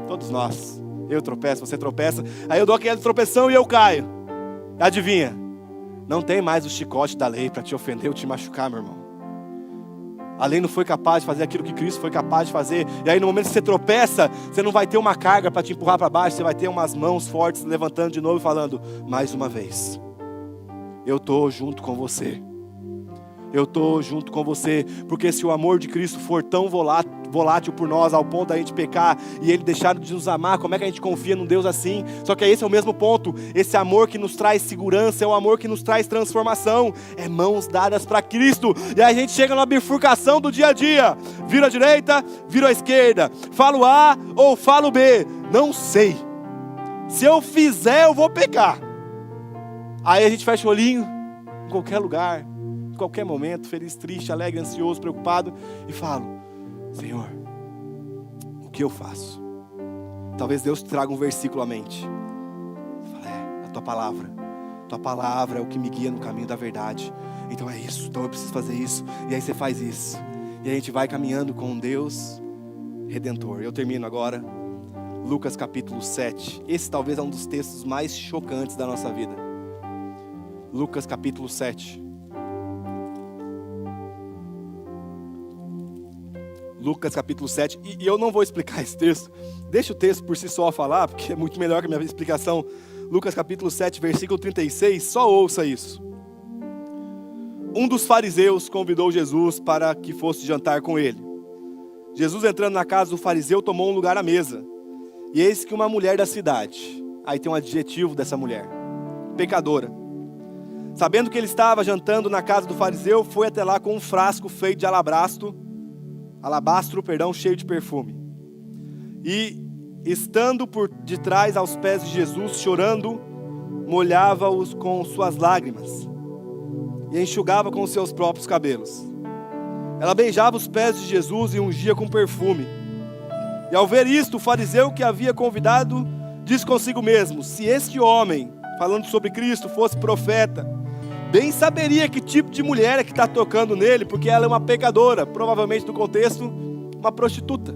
Todos nós. Eu tropeço, você tropeça, aí eu dou aquela tropeção e eu caio. Adivinha, não tem mais o chicote da lei para te ofender ou te machucar, meu irmão. A lei não foi capaz de fazer aquilo que Cristo foi capaz de fazer. E aí no momento que você tropeça, você não vai ter uma carga para te empurrar para baixo. Você vai ter umas mãos fortes levantando de novo e falando, mais uma vez, eu estou junto com você. Eu estou junto com você. Porque se o amor de Cristo for tão volátil por nós, ao ponto da gente pecar e Ele deixar de nos amar, como é que a gente confia num Deus assim? Só que esse é o mesmo ponto. Esse amor que nos traz segurança, é o amor que nos traz transformação. É mãos dadas para Cristo. E aí a gente chega numa bifurcação do dia a dia. Viro à direita, viro à esquerda. Falo A ou falo B. Não sei. Se eu fizer, eu vou pecar. Aí a gente fecha o olhinho, em qualquer lugar, em qualquer momento, feliz, triste, alegre, ansioso, preocupado, e falo, Senhor, o que eu faço? Talvez Deus traga um versículo à mente. Fala, a tua palavra é o que me guia no caminho da verdade. Então é isso, então eu preciso fazer isso. E aí você faz isso. E a gente vai caminhando com Deus Redentor. Eu termino agora, Lucas capítulo 7. Esse talvez é um dos textos mais chocantes da nossa vida. Lucas capítulo 7. Lucas capítulo 7, e eu não vou explicar esse texto, deixa o texto por si só falar, porque é muito melhor que a minha explicação. Lucas capítulo 7, versículo 36, só ouça isso. Um dos fariseus convidou Jesus para que fosse jantar com ele. Jesus, entrando na casa do fariseu, tomou um lugar à mesa. E eis que uma mulher da cidade, aí tem um adjetivo dessa mulher, pecadora, sabendo que ele estava jantando na casa do fariseu, foi até lá com um frasco feito de alabastro, cheio de perfume. E, estando por detrás aos pés de Jesus, chorando, molhava-os com suas lágrimas e enxugava com os seus próprios cabelos. Ela beijava os pés de Jesus e ungia com perfume. E ao ver isto, o fariseu que havia convidado disse consigo mesmo: se este homem, falando sobre Cristo, fosse profeta, bem saberia que tipo de mulher é que está tocando nele, porque ela é uma pecadora, provavelmente no contexto, uma prostituta.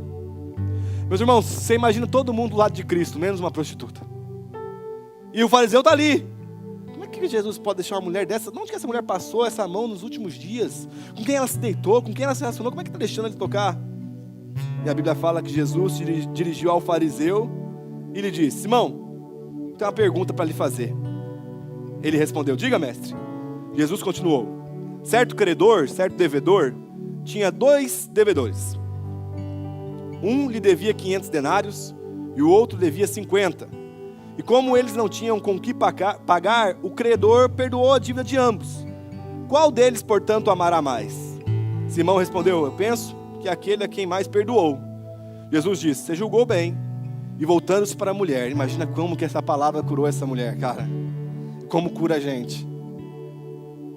Meus irmãos, você imagina todo mundo do lado de Cristo, menos uma prostituta. E o fariseu está ali. Como é que Jesus pode deixar uma mulher dessa? Onde que essa mulher passou essa mão nos últimos dias? Com quem ela se deitou? Com quem ela se relacionou? Como é que está deixando ele tocar? E a Bíblia fala que Jesus se dirigiu ao fariseu e lhe disse: Simão, tem uma pergunta para lhe fazer. Ele respondeu: diga, mestre. Jesus continuou: certo credor, certo devedor, tinha 2 devedores. Um lhe devia 500 denários e o outro devia 50. E como eles não tinham com que pagar, o credor perdoou a dívida de ambos. Qual deles, portanto, amará mais? Simão respondeu: eu penso que aquele a quem mais perdoou. Jesus disse: você julgou bem. E voltando-se para a mulher, imagina como que essa palavra curou essa mulher, cara. Como cura a gente.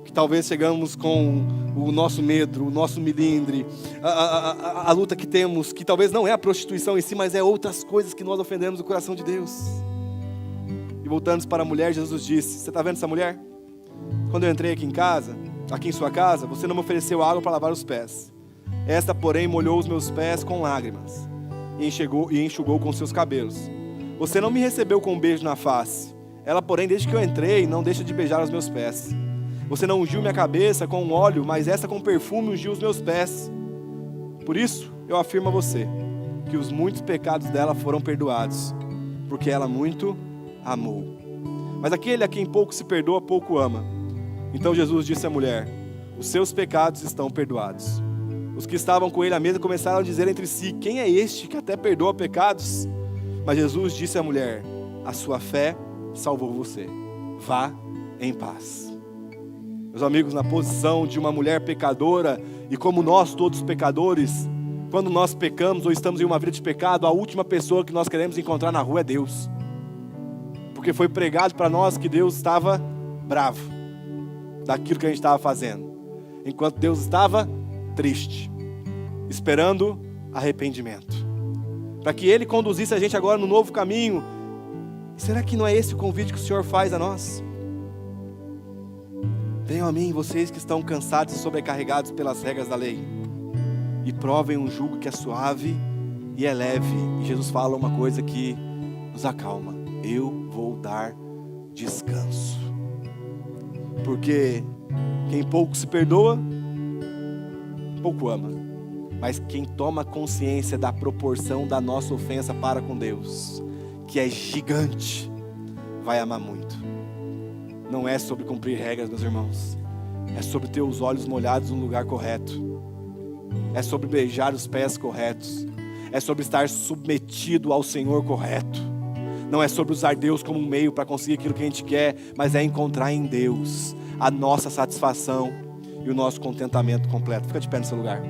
Que talvez chegamos com o nosso medo, o nosso melindre, a luta que temos, que talvez não é a prostituição em si, mas é outras coisas que nós ofendemos o coração de Deus. E voltando para a mulher, Jesus disse: você está vendo essa mulher? Quando eu entrei aqui em sua casa, você não me ofereceu água para lavar os pés. Esta, porém, molhou os meus pés com lágrimas e enxugou com seus cabelos. Você não me recebeu com um beijo na face. Ela, porém, desde que eu entrei, não deixa de beijar os meus pés. Você não ungiu minha cabeça com óleo, mas esta com perfume ungiu os meus pés. Por isso, eu afirmo a você, que os muitos pecados dela foram perdoados, porque ela muito amou. Mas aquele a quem pouco se perdoa, pouco ama. Então Jesus disse à mulher: os seus pecados estão perdoados. Os que estavam com ele à mesa começaram a dizer entre si: quem é este que até perdoa pecados? Mas Jesus disse à mulher: a sua fé salvou você. Vá em paz. Meus amigos, na posição de uma mulher pecadora, e como nós todos pecadores, quando nós pecamos ou estamos em uma vida de pecado, a última pessoa que nós queremos encontrar na rua é Deus. Porque foi pregado para nós que Deus estava bravo daquilo que a gente estava fazendo, enquanto Deus estava triste, esperando arrependimento, para que Ele conduzisse a gente agora no novo caminho. Será que não é esse o convite que o Senhor faz a nós? Venham a mim, vocês que estão cansados e sobrecarregados pelas regras da lei, e provem um jugo que é suave e é leve. E Jesus fala uma coisa que nos acalma: eu vou dar descanso. Porque quem pouco se perdoa, pouco ama. Mas quem toma consciência da proporção da nossa ofensa para com Deus, que é gigante, vai amar muito. Não é sobre cumprir regras, meus irmãos. É sobre ter os olhos molhados no lugar correto. É sobre beijar os pés corretos. É sobre estar submetido ao Senhor correto. Não é sobre usar Deus como um meio para conseguir aquilo que a gente quer, mas é encontrar em Deus a nossa satisfação e o nosso contentamento completo. Fica de pé no seu lugar.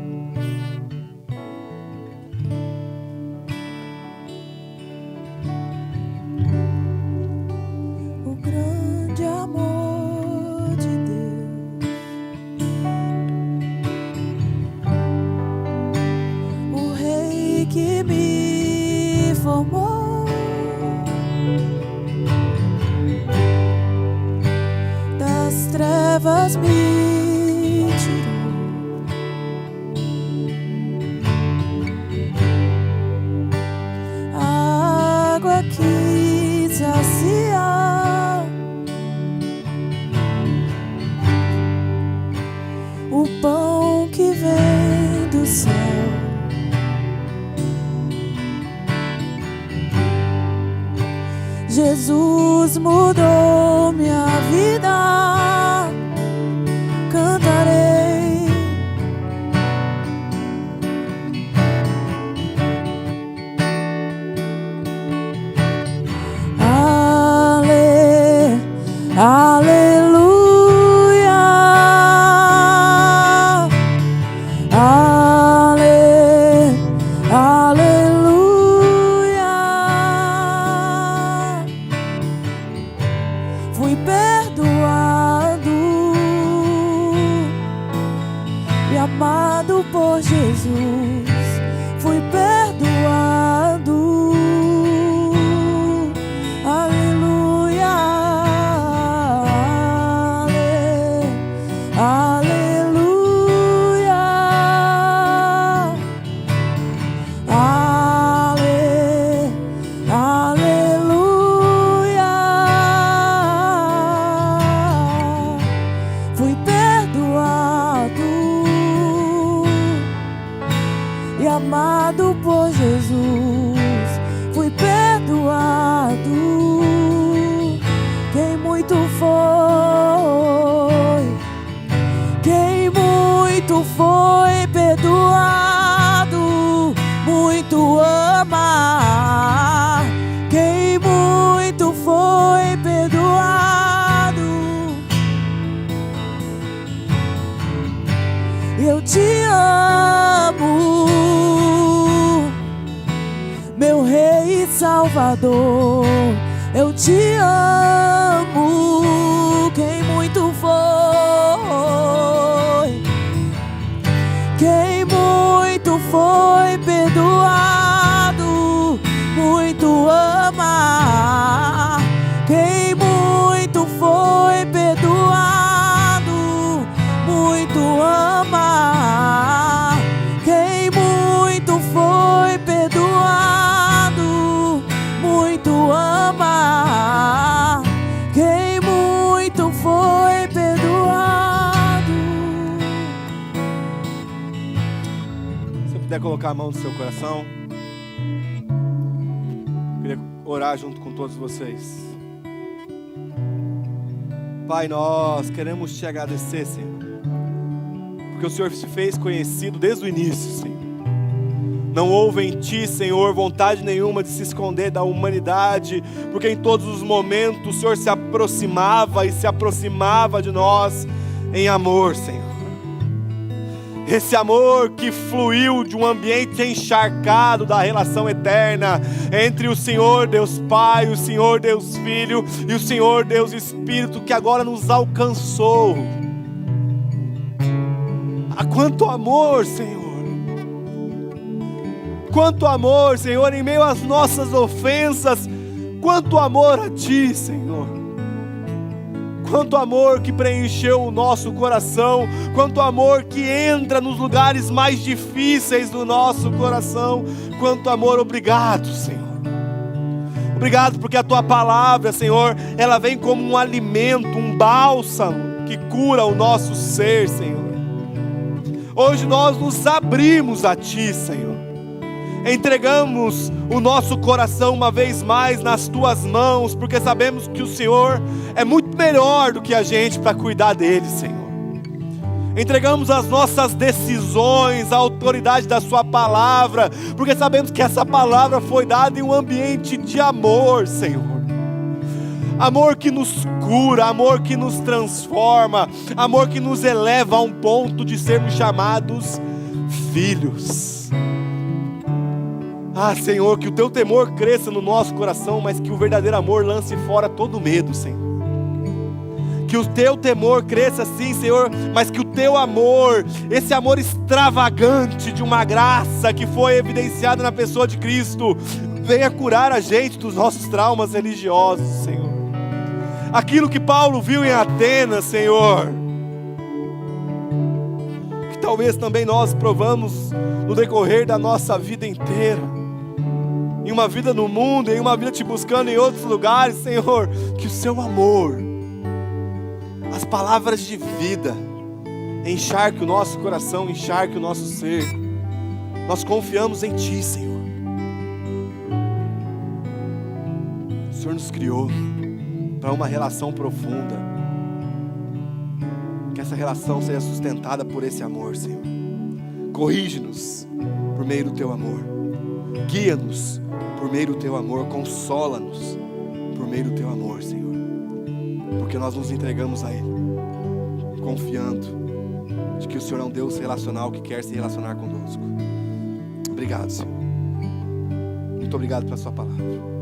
Me tirou, a água que sacia, o pão que vem do céu, Jesus mudou minha vida, cantarei. Aleluia, aleluia. Fui perdoado e amado por Jesus. Fui perdoado. Aleluia, aleluia, aleluia. Fui perdoado e amado por Jesus. Fui perdoado. Quem muito foi perdoado, muito ama. Quem muito foi perdoado, eu te amo, meu Rei e Salvador. Eu te amo. Quem muito foi, quem muito foi perdoado, muito ama. Quem muito foi perdoado, muito ama. Quem muito foi perdoado, muito ama. Quem muito foi perdoado. Se você puder colocar a mão no seu coração, eu queria orar junto com todos vocês. Pai, nós queremos te agradecer, Senhor, porque o Senhor se fez conhecido desde o início, Senhor. Não houve em Ti, Senhor, vontade nenhuma de se esconder da humanidade, porque em todos os momentos o Senhor se aproximava e se aproximava de nós em amor, Senhor. Esse amor que fluiu de um ambiente encharcado da relação eterna entre o Senhor Deus Pai, o Senhor Deus Filho e o Senhor Deus Espírito, que agora nos alcançou. Ah, quanto amor, Senhor! Quanto amor, Senhor, em meio às nossas ofensas. Quanto amor a Ti, Senhor. Quanto amor que preencheu o nosso coração. Quanto amor que entra nos lugares mais difíceis do nosso coração. Quanto amor, obrigado, Senhor. Obrigado porque a Tua palavra, Senhor, ela vem como um alimento, um bálsamo que cura o nosso ser, Senhor. Hoje nós nos abrimos a Ti, Senhor. Entregamos o nosso coração uma vez mais nas Tuas mãos, porque sabemos que o Senhor é muito melhor do que a gente para cuidar dele, Senhor. Entregamos as nossas decisões à autoridade da Sua palavra, porque sabemos que essa palavra foi dada em um ambiente de amor, Senhor. Amor que nos cura, amor que nos transforma, amor que nos eleva a um ponto de sermos chamados filhos. Ah, Senhor, que o Teu temor cresça no nosso coração, mas que o verdadeiro amor lance fora todo medo, Senhor. Que o Teu temor cresça sim, Senhor, mas que o Teu amor, esse amor extravagante de uma graça que foi evidenciada na pessoa de Cristo, venha curar a gente dos nossos traumas religiosos, Senhor. Aquilo que Paulo viu em Atenas, Senhor, que talvez também nós provamos no decorrer da nossa vida inteira. Em uma vida no mundo, em uma vida te buscando em outros lugares, Senhor, que o Seu amor, as palavras de vida, encharque o nosso coração, encharque o nosso ser. Nós confiamos em Ti, Senhor. O Senhor nos criou para uma relação profunda. Que essa relação seja sustentada por esse amor, Senhor. Corrige-nos por meio do Teu amor. Guia-nos por meio do Teu amor. Consola-nos por meio do Teu amor, Senhor. Porque nós nos entregamos a Ele, confiando de que o Senhor é um Deus relacional que quer se relacionar conosco. Obrigado, Senhor. Muito obrigado pela Sua palavra.